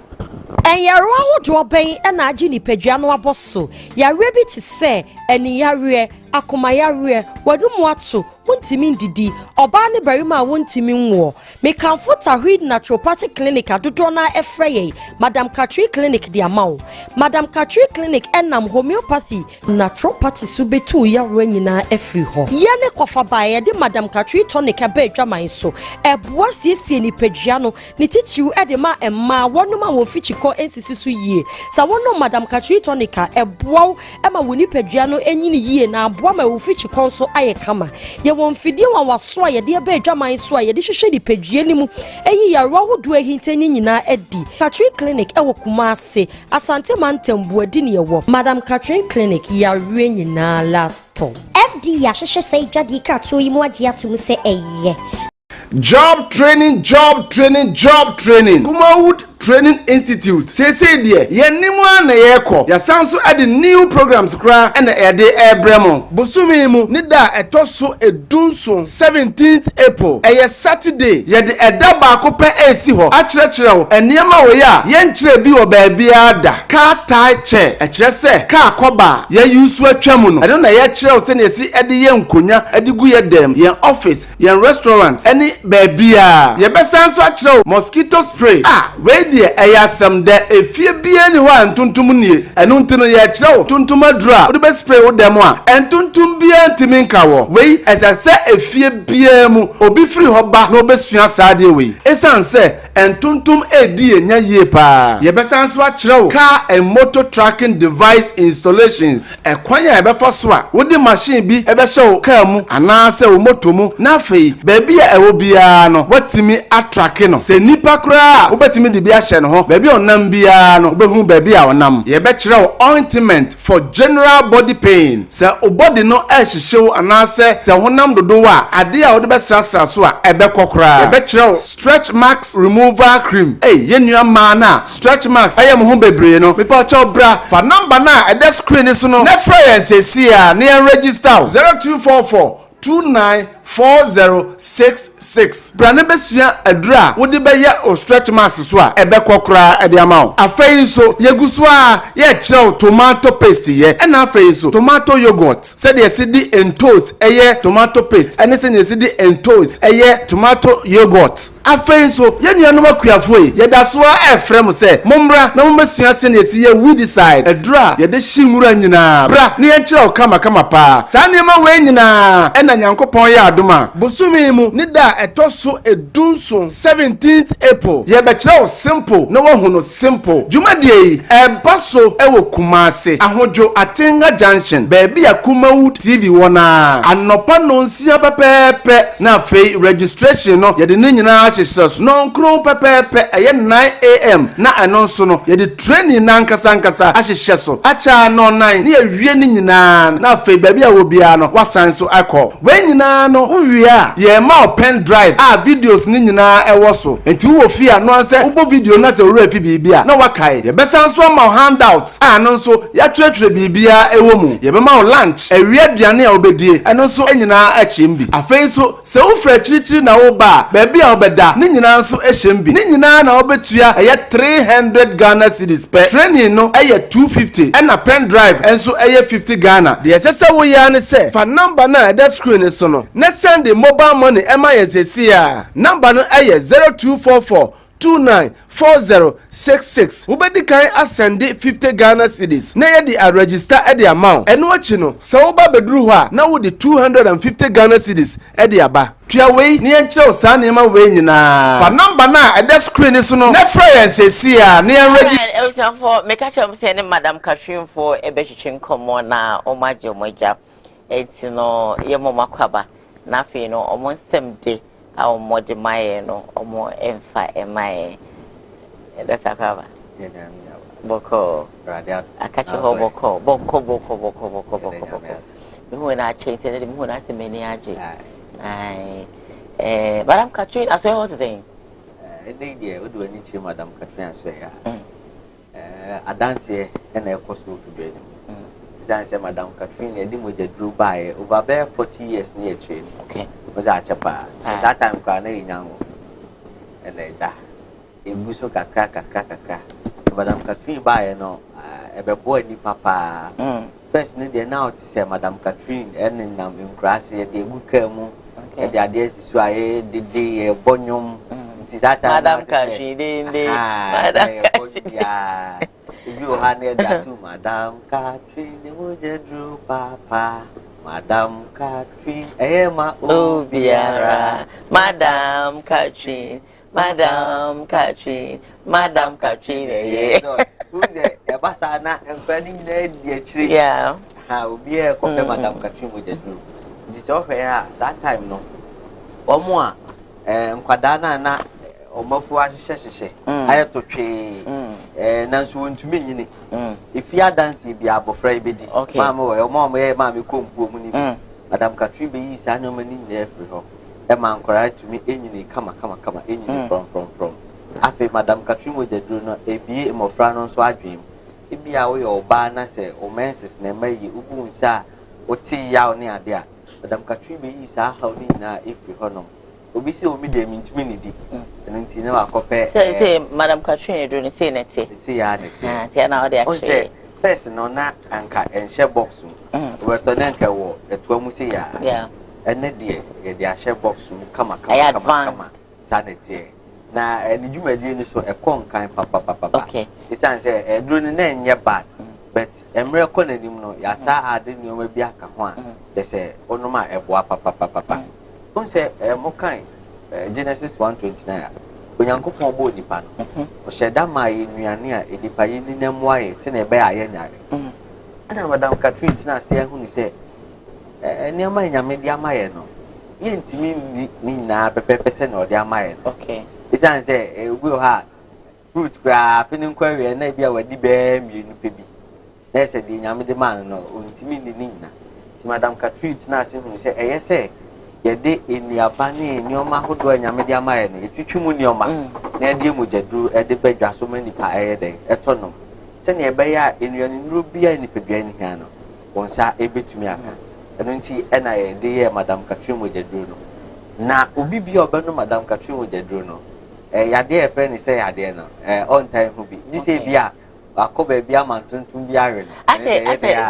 and your raw ben and a genie pedrano abosso ya rebi to say any yare akomayare wadumwatu wuntimi didi obane barima wuntimi nwo me kan fota read naturopathic clinic adodona efreye Madam Katri clinic di amao Madam Katri clinic enam homeopathy naturopathy subetu ya nyina efri ho yene kofa bae de Madam Katri tonic aba adwaman so eboa siesie ni peduano ni titiw ede ma emma wonuma won fichiko ensisi so yie sa wono Madam Katri tonica eboa ema woni peduano enyini yie na ma ufichi konso aye kama ye won fidie wa waso ye de ba adwaman so ye de hwehwe di pedue ni mu eyi yarwa hodo ahintani nyina edi Katri clinic ewo Kumase Asante Mantembu adi ne ye Madam Katri clinic yarwe nyina last time FD ya hwehwe sei dwade ka to yi mu agye atum se eye Job training. Kumawood Training Institute. Say dear, ye nimwa na yeko. Ya sanso adi new programs kra and ede ebremo. Bosumi mu nida etoso edunso 17th April. Eye Saturday. Ye de eda baako pe esi ho. Akyerɛkyerɛw eniema wo ya. Ye nkyerɛ bi wo baabi ada. Car tie chair. Ekyerɛ sɛ car koba ye use atwamu no. Ɛno na ye kyerɛw sɛ na esi ede ye nkonya ede gu ye dem. Ye office, ye restaurants, any baby a. Ye besanso akyerɛw mosquito spray. We die eyasem de efie bie ni ho antuntum nie enu ntino ye kyerɛw tuntum adura wo de be spray wo dem a entuntum bie ntimi nka wo we esase efie bie mu obi free ho ba na obesua saade we esanse entuntum edi enya yie pa ye besanso akyerɛw car and motor tracking device installations ekwan ya ebefa so a wo de machine bi ebe hyew car mu anase wo moto mu na afei baby a ewo bia no watimi atracking no se nipa kura wo betimi de bia hye no ho baby onam bia no obehu baby a onam ye be kyerɛw ointment for general body pain se o body no ehyew anase se honam dodo a ade a wo de be srasra so a ebe kokora ye be kyerɛw stretch marks removal cream yenua ma na stretch marks ayem ho bebre no me pa kyɛw bra fa number na ede screen so no na fra yensesi a na register 0244 294066 brane besua adura wo de be ye o stretch mask so a ebe kokora ede amao afei so yeguso a ye kyerɛw tomato paste ye na afei so tomato yogurt se de sidi entos eye tomato paste ene se ne sidi entos eye tomato yogurt afei so ye nuanom akuafo ye da so a efrem se mombra na mombesua se ne si ye wood side adura ye de himura nyina bra ne ye kyerɛw kama pa sa ne ma we nyina ena nyankopon ya adoma bosumi mu nida etoso edunso 17th April ye be kyerɛw simple na wo no simple jumadie ebaso ewo Kumase ahodwo Atenga Junction baby ya Kumawood TV wona anopa no nsia pepepe na afei registration no ye de nyina ahyehyɛ no nkro pepepe eye 9 am na anonso no ye de training na nkasa ahyehyɛ so acha no 9 ne awie ni nyina na afei baby a wo bia no wasan so akɔ we nyina no uwia ye ma pen drive videos ni nyina ewo so enti wo fi a no anse ubo video na se ora fi bibia na wakai ye besan so ma handout no so ya twetwere bibia ewo mu ye be ma lunch ewie aduane a obedie eno so enyina achimbi afei so se wo fra chirichiri na wo ba ba bia obeda ni nyina so ehembi ni nyina na obetua eye 300 Ghana cedis per training no eye 250 na pen drive enso eye 50 Ghana de sese wo ya ne se fa number na that screen so no na send the mobile money emergency a number no eye 0244 294066 ubedi kan asende 50 Ghana cedis na ye di a register e di amount eno achi no se wo ba beduru ho a na wo di 250 Ghana cedis e di aba tua wei ne enkyerɛ sa ne ma wei nyina fa number na ede screen so no na fra yɛn sesi a ne yɛn ready for make a chance say Madam Catherine for a between common na omaje omaja enti no ye mama kwaba na fe no omo nsem de a omo de maye no omo emfa emaye that akaba boko akache ho boko me hu na chente de me hu na se meni age ai Madam Catherine aso ho se saying idea we do any chi Madam Catherine aso ya adanse na ekoso ofudu Zan say Madam Catherine edi moja drew by over there 40 years near train. Okay. Was a chapa. That time kwa na inyango. Eneja. Ebuso kakra. Madam Catherine by no ebe boy ni papa. First ne dey now to say Madam Catherine en nam imkrasi e dey guka mu. E dey ade sisu aye dey bonyom. Madam Catherine Madam Catherine. You had that to Madam Catherine, the drew papa, Madam Catherine, Emma Obiara, Madam Catherine, who's a basana and fanning the tree? Yeah, how be a Madam Catherine with the drew. This offer that time no. Or more, Quadana na. Omofu asese aye to twe nanso wontumi nyini if ya dance bi abofra ibedi mama we omo ye mama kompo mu ni Madam Catherine be yi sa nyoma ni na efri ho e ma nkora tumi enyini kama enyini from afi Madam Catherine wo dedru no ebie mofra no so adwem ebia wo ye oba na se o menses na mayi ubu nsa oti yaw ne ade a Madam Catherine be yi sa ha ni na efri ho no obi se o mi de mi ntumi ni di nti na wakope say Madam Catherine do ni say neti say ya neti tia na o de ache first no na anka enhye box we to na anka wo eto mu say ya ene de ye de ahye box mu kama sanity na eni dwumadi ni so ekonkan papa okay isan say edro ni na enye bad but emre ko nanim no ya sa ade ni o ma bi aka ho a je say onoma eboa papa on say mo kan Genesis 1:29 onyankopon bo nipa no o sheda mai nuane a enipa yi ni namuaye se na ebe aye nyare ana Madam Catherine tina se hu ni se eniama nyame dia maye no ye ntimi ni na pepepe se na odi amaye okay isan se obi o ha fruit kra finin kwawe na bia wadi be mienu pebi na se di nyame de man no ntimi ni na ti Madam Catherine tina se hu ni se eye se yede enuaba ne nyoma hodo anyame de amaye no yetwitwimu nyoma na ede mujadru ede badwa so mani pa ayede etonom se ne ebe ya enuani nro bia ni pedua ni ha no wonsa ebetumi aka eno nti ena yede ye Madam Catherine mujadru no na obi bia obeno Madam Catherine mujadru no yade e fe ni se yade no on time hu bi di se bia akoba bia mantuntum bia re no ase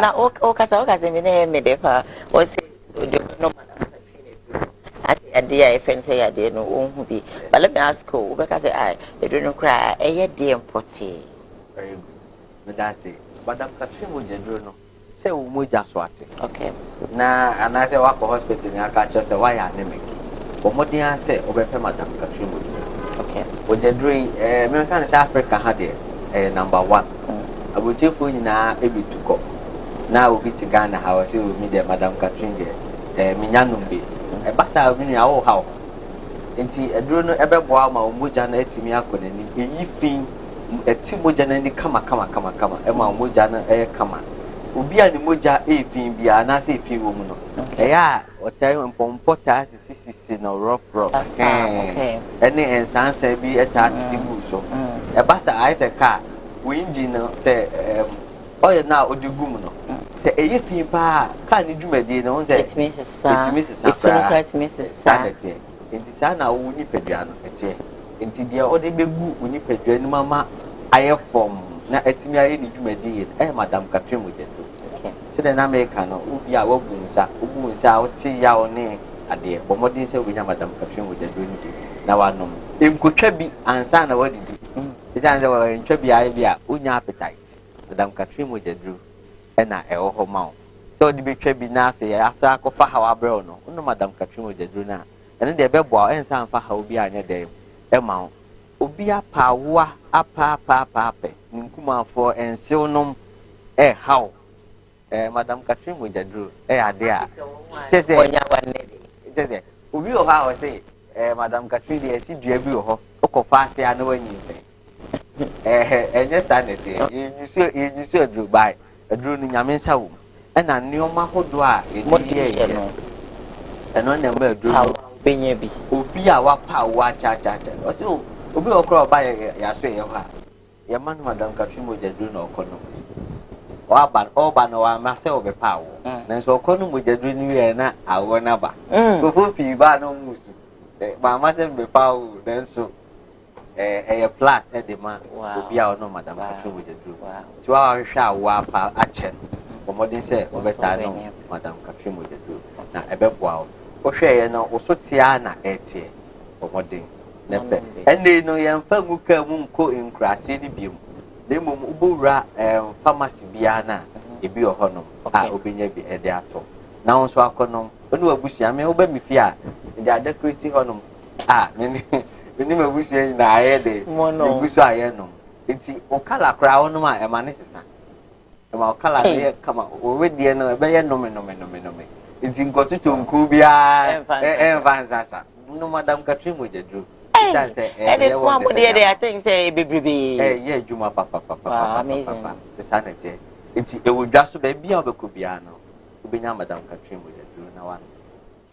na o kasa me na me de pa o se o de no idea if anything idea no won't be. But let me ask you, because I don't know cry a dear potty. Very good. But that's it. Madam Catherine would you know? Say we just swati. Okay. Na and I say walk to hospital and I catch us why anemic. But what do I say over Madam Catherine would okay. Would you dream American South Africa had it number 1. I would tell you now maybe to go. Now we'll be to Ghana how I say we meet the Madam Catherine there. Minyanumbi. Basa obini awo hawo enti eduro no ebeboa ma omoja na etimi akona ni eyifin eti moja na ni kama e ma omoja na kama obi a ni moja efin bia na se efin wo mu no eya otai mpompota sisi na rough okay ene ensansa bi eta titibu so e basa ai se ka we engine no se oye na odigu mu no se eyifin pa ka ni dwumadi no on se etimi sanity enti sana wo ni pedua no ete enti dia ode begu wo ni pedua ni mama aye form na etimi aye ni dwumadi Madam Catherine mujadu se de na America no obi a wabu nsa o ti ya o ne ade bomodin se obinya Madam Catherine mujadu ni na wanom enkotwa bi ansa na wadidi isan se wa ntwa bi aye bi a onya appetite Madam Catherine mujadu na ewo ho ma so di betwa bi na afi aso akofa hawa bro no Madam Catherine mujadu na and then the bebo and some for how be anya day. Emma, Obia Pawa, apa, Nkuma for and Silnum, how, Madame Catherine with the drew, dear. Just say, just say, Ubi or how I say, Madame Catherine, I see you, Oko fast, I know when you say. And just sanity, you see a drew by a drew in Yamin and I knew my whole dry in 1 year. And on the murder, Benyabi, Ubia Wapa, Wacha, or so, Ubi or crop by Yasway, your man, Madame Catherine with the dream or economy. Orban or myself a power, and so economy with the dream and our number. Before Pibano Musu, my master be power, then so. A plus at the man will be our no Madame Catherine with the dream. 2 hours shall wapa action. For more than say, over time, Madame Catherine with the dream. Now, a bit wow. Oshe no osotiana etie omodin nepe ene no yemfa muka munko inkrase ni biom demom ubura pharmacy bia na ebi ohonom a obenya bi ede ato na won so akonom onu abusia me oba mi fi a de adequate honom meni mabusia na ayede ebusu ayenom enti okala kra wonom a ema ne sesa ema okala ne kama owedie no ebe ye nome it's in Cotutunku, Evansasa. No, Madame Catherine with the drew. And it's one more day, I think, say, baby. Yeah, Juma Papa, amazing. The sanity. It would just be of a Cubiano. Ubina Madame Catherine with the drew. Now,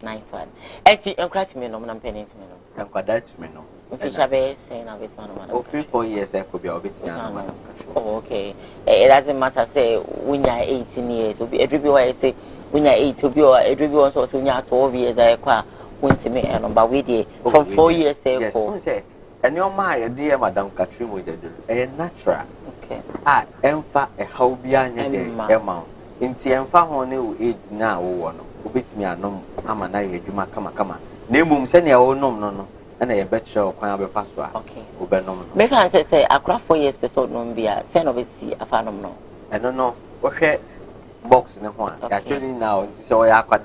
nice one. Eti, and crash me, no, I'm penning to me. I'm quite that to me, no. If you be saying of it, oh, 3-4 years, I could be a bit young. Oh, okay. It doesn't matter, say, when you're 18 years, will be a dribble, I say. When you're 8 to be a dribble, so soon you're 12 years, I acquire went to me and but we did from 4 years. Say, and your my dear Madame Catherine with a natural. Okay. Ah, Emfa a Hobian amount. In Tienfa honey age now, one, who beat me a nom, Amanai, Juma, come. Name send your own no, and I bet you can have a password. Okay, Ubenom. Make answer say, I craft 4 years, but no be a send of a sea, a fan of no. I don't know. Okay. Box in the one. Actually now, so I could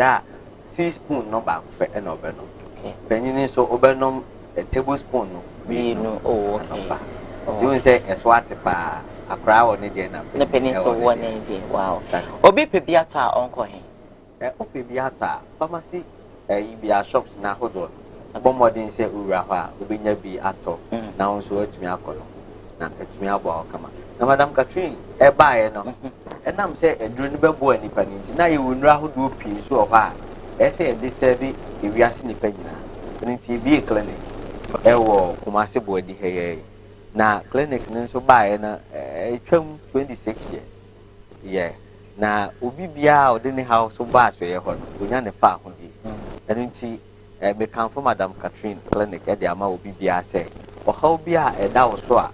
teaspoon no back for an obenom. Okay. Penny so obenom a tablespoon. We know. Oh, okay. Do you say a swat a crowd on again? The penny so 1 day. Wow. Obi Pibiata uncle him. Opibiata pharmacy. Be shops now. Hold on. Bomodin say Uraha, Ubinya be at all. Now so it's me alcohol. Now it's me about come. Now, Madame Catherine, a buyer, no. And I'm saying a dream boy any penny. Now you will know who do peace so far. I say this service if we are seeing penny now. And it's a clinic. Ewo, Kumasi boy the hair. Now, clinic so buy na 26 years. Yeah. Now, Ubibia or any house so bad for your home. We are the park on it. And it's me come from Madame Catherine clinic at the Ama Ubibia say. Or how be a down so.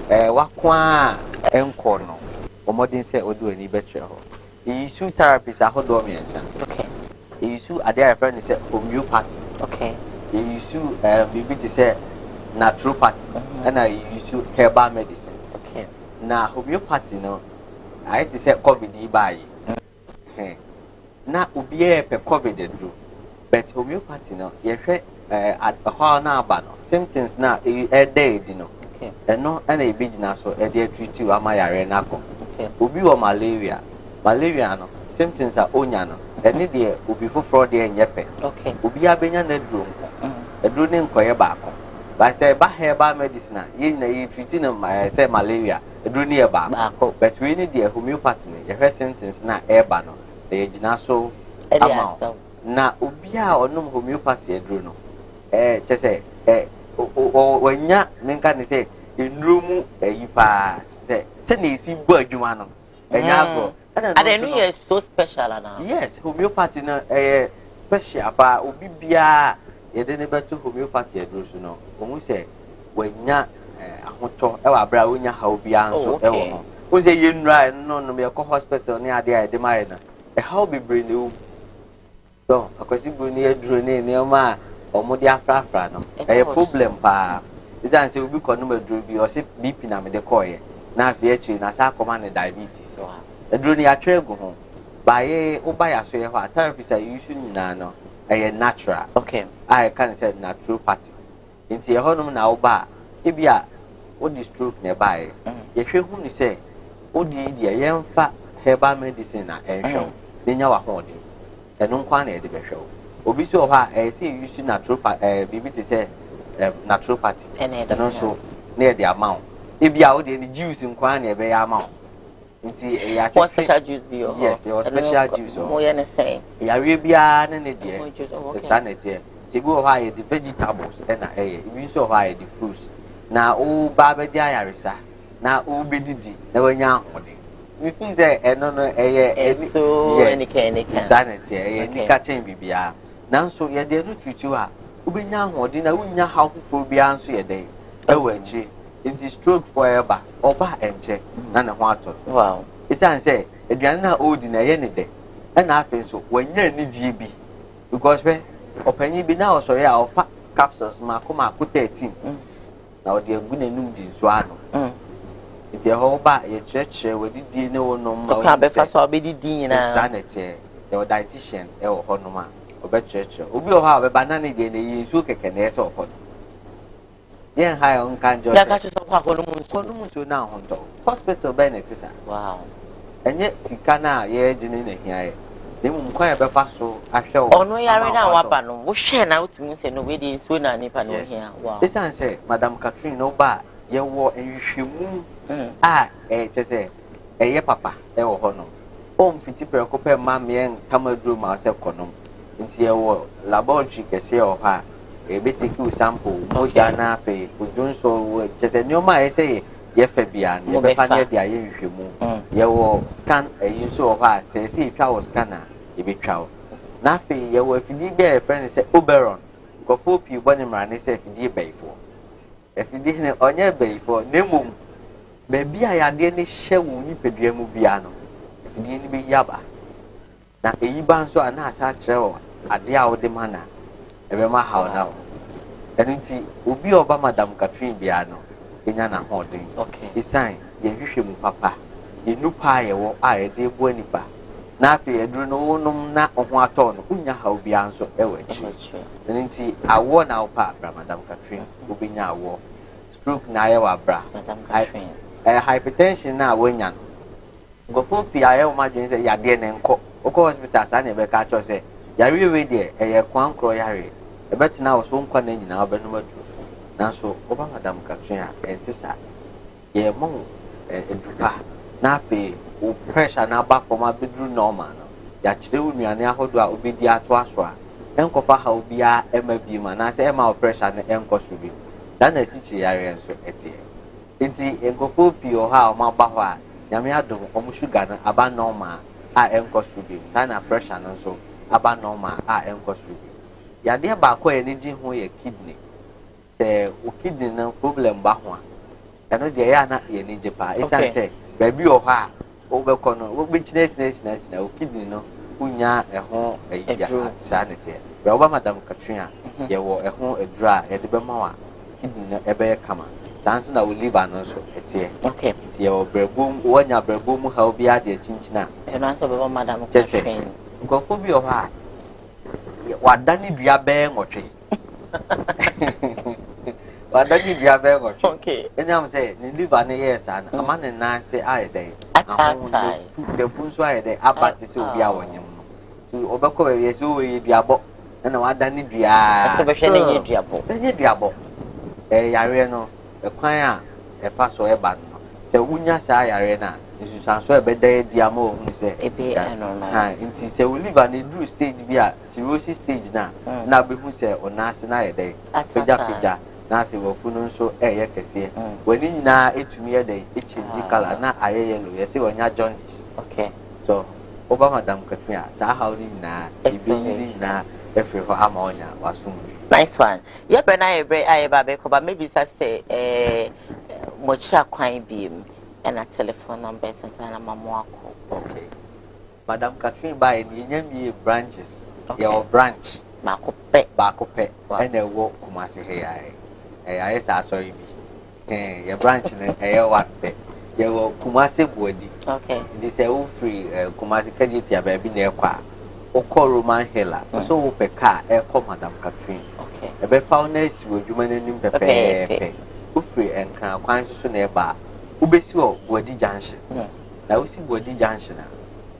Wakwa enkono omodin say odu ani betre ho issue therapist ahodo miensa okay issue ade friend say homeopathy okay issue bibi ti say naturopathy and I issue herbal medicine okay na homeopathy no I ti say covid buy na obiye pe covid do but homeopathy no ye hwe ho na aba no symptoms na e dey di no and no any business so a dear treat you am I arenako. Okay. Ubi or malaria no symptoms are onyano and the ubi for fraud and yepe. Okay. Ubi a benya nedroom. A drooning koya bako. But say ba herbal medicine, ye treating my say malaria, a droonia bako. But we need the homeopathy, the first symptoms na airbano, the ginaso amount. Na ubia or no homeopathy a druno. Just say, when ya menka say in room yipa say ni si bo adwuma no enyago and I know you so special now. Yes, homeopathy na special pa obi bia ye de ne beto homeopathy adrusu no omu say when ya ahoto e wa bra wonya ha obi anso e wo no o say ye nra no me ko hospital ni ade a de mai na e how be brain you so akwasi bu ni adru ni ma omudi afrafra no e problem pa izan se obi kono madru bi o se BP na me de koye na afi echi na sa koma ne diabetes adru ni atwegu ho ba ye oba ya so ye ho therapist a issue nyina no ɛyɛ natural okay I can say naturopathy nti ɛhɔ nom na woba ebi a wodi stroke na ɛbae yɛhwɛ hu ni sɛ wodi deɛ yɛmfa herbal medicine na ɛhwɛ ne nya wahɔden ɛno nkwa na yɛde bɛhwɛ wo obi so hɔ a ɛyɛ sɛ use naturopathy bibi te sɛ naturopathy ɛno nso na yɛde ama wo ebi a wodi ne juice nkwa na yɛbɛyɛ ama wo nti ɛyɛ atwetwe special juice bi o yes ɛyɛ special juice o mo yɛ ne sɛ yɛawie biara ne ne deɛ ɛsa na ɛteɛ nti ebi wɔ hɔ a yɛde vegetables ɛna ɛyɛ ebi nso wɔ hɔ a yɛde fruits na woba bɛgye ayaresa na wobɛdidi na wanya ahoɔden mefi sɛ ɛno no ɛyɛ ɛsa na ɛteɛ ɛyɛ nika kyɛn biribiara nanso yɛde ɛno twitwiw a wobɛnya ahoɔden na wonya haw foforɔ biara nso yɛ dɛn ɛwɔ akyire nti stroke forever ọba enche na ne ho atọ wow isan say aduane na odi na ye ne de na afi nso wanya ni gie bi because we opanyi bi na osori a ofa capsules ma ko 13 na odi agu na num di nso ano nti ho ba ye kyerɛkyerɛ wadidi ne wo no ma ka be fa so obedidi nyina sanete the dietitian e wo ho no ma obekyerɛkyerɛ obi o ha obeba na ne de na yi nso keke na ese okɔ yen high on can just ya ka cho so kwa kono so na hondo hospital be na tisa wow enye sika na ye gine na hiae ne mu kwan ya be fa so ahwe wo ono yare na waba no wo hwe na utimu se no we dey so na nipa no hia wow esan say madam Catherine no ba ye wo enhwehwemu a chese eye papa e wo ho no o mfiti prekope ma me tamadru ma se konom nti ye wo laboratory kese o ha ebe take you sample moja na fe udunso chese nyoma ese ye fa bia ne be fa ne dia ye nhwemu ye wo scan eyin so o ha se se twa wo scanner e be twa wo na fe ye wo afidi be friend se oberon ko fo pi boni mra ne se afidi beifo afidi ne onye beifo nemum be bia ya de ne hye wo ni pedua mu bia no afidi ni be yaba na eyi ba nso ana asa kire wo ade a wo de mana ebe ma how now enti obi oba madam Catherine bia no enya na hoden okay isan ye hwehwe mu papa ye nupa ye wo a ye de bo nipa na afi eduru no wonum na oho ato no unya how bia nso ewe chi enti awo na opa madam Catherine obinya awo stroke na ye wa bra madam Catherine hypertension na wonya go for pia ye o ma dwen se ya de ne nko oko hospital sa na be ka cho se yare we de eye kwan kro yare ebetina wo so nkwa na nyina obenum atu nanso oba madam Catherine a entisa ye mo edupa na afi o pressure na ba for ma bedru normal no ya kire wo nuane ahodo a obedi ato aso a enkofa ha obia ema bi ma na se ema o pressure na enkoso bi sa na sichi yare enso etie enti enkofo pi o ha o ma ba ho a nyame adom o mu sugar na aba normal a enkoso bi sa na pressure no so aba normal a enkoso bi ya de ba ko eni ji ho ye kidney se o kidney na problem ba ho a eno de ya na ye ni je pa isa se ba bi o ha o be ko no o be chine o kidney no unya eho eya sa ne te ba oba madam Catherine ye wo eho edura ye de be ma wa kidney no ebe kama sanso na o liver no so etie okay tie o brebum wonya brebum ha obi ade chinchina eno anso be madam Catherine ngofo bi o ha wadani dua be ngotwe wadani dua be ngotwe okay enyam say ni liver ne yes ana ama ne na say aye dey atai the funso aye dey abati say obi awonyem no so obekọ be yes o we duabo na wadani dua so be hwe ne duabo enye duabo yare no ekwan a efa so eba no se wunya sa yare na nsusanso ebeda di ama ohun se ebe eno no ha nti se we live an drew stage bi a cirrhosis stage na be hu se onase na yede peja na afi wo funu nso eye kese wani nyina etumi yede echange color na aye yellow ye se wonya jaundice okay so oba madam Catherine sa how ni na ibe ni na efe ho ama onya wasum nice one ye be na ebre aye ba be ko ba maybe say mo chira kwan biem and a telephone number and a mamako. Okay. Madam Catherine by the branches. Your branch. Bakope. And a walk Kumasi here. I sorry. Your branch and a what pet. Your Kumasi body. Okay. This is all free Kumasi Kajiti, baby near qua. Oko Roman Hela. So ope car call Madam Catherine. Okay. A be found next with you nim pepe. Ufri and crown kwan so nearby. Ubesi o Body Junction. Now we see Body Junction.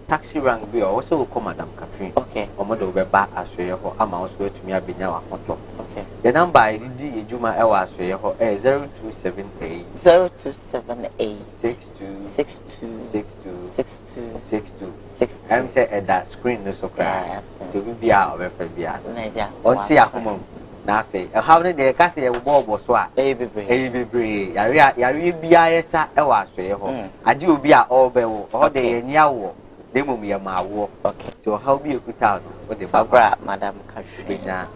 Taxi rank be also call Madam Catherine. Okay. Omodo be back as we ho ama also to me abinya wa konto. Okay. The number I di ejuma e wa so ye ho 0278 62 I'm say at that screen no so cry. To be a we fa bia. Naija. Onti ahomom na afi. E how dey ka say e bo so a. Bebre. Yari bia yesa e wa so ye ho. Ade obi a obe wo. O dey yenya wo. Demo me ma wo. Okay. To how be ekuta no. O dey babra Madam Catherine.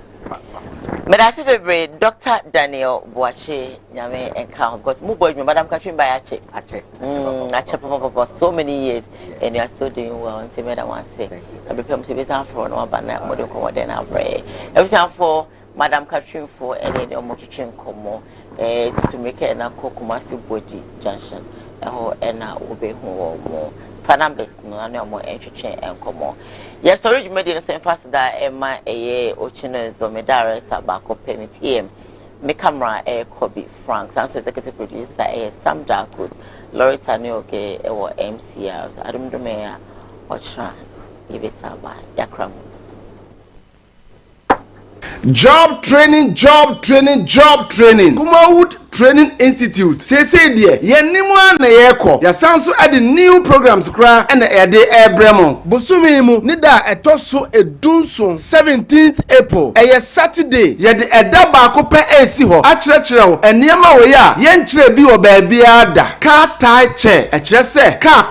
Medasi bebre Dr. Daniel Boache nyame enka because mu boy Madam Catherine by ache papa so many years and you are still doing well and say madam want say I be pem say be san for no ba na mo de ko den abre every time for Madam Catherine for any omo kitchen komo to make na Kumawood Body Junction ho na obe hu mo Panambes no na omo entwetwe enkomo. Yes, sorry you made so fast that Emma Ochino zo me director back up PM. Me camera Kobe Franks and so executive producer Sam Darkus, Loretta Nioke MCRs. I don't know me Ochra Ibisaba Yakram. Job training. Kumawood Training Institute. Say dear, ye nimwa na yeko. Ya sanso ade new programs kra and ede ebremo. Bosumi mu nida etoso edunso 17th April. Eye Saturday. Ye de eda baako pe esi ho. Akyerɛkyerɛw eniema wo ya ye nkyerɛ bi wo baabi ada. Car tie chair. Ekyerɛ sɛ car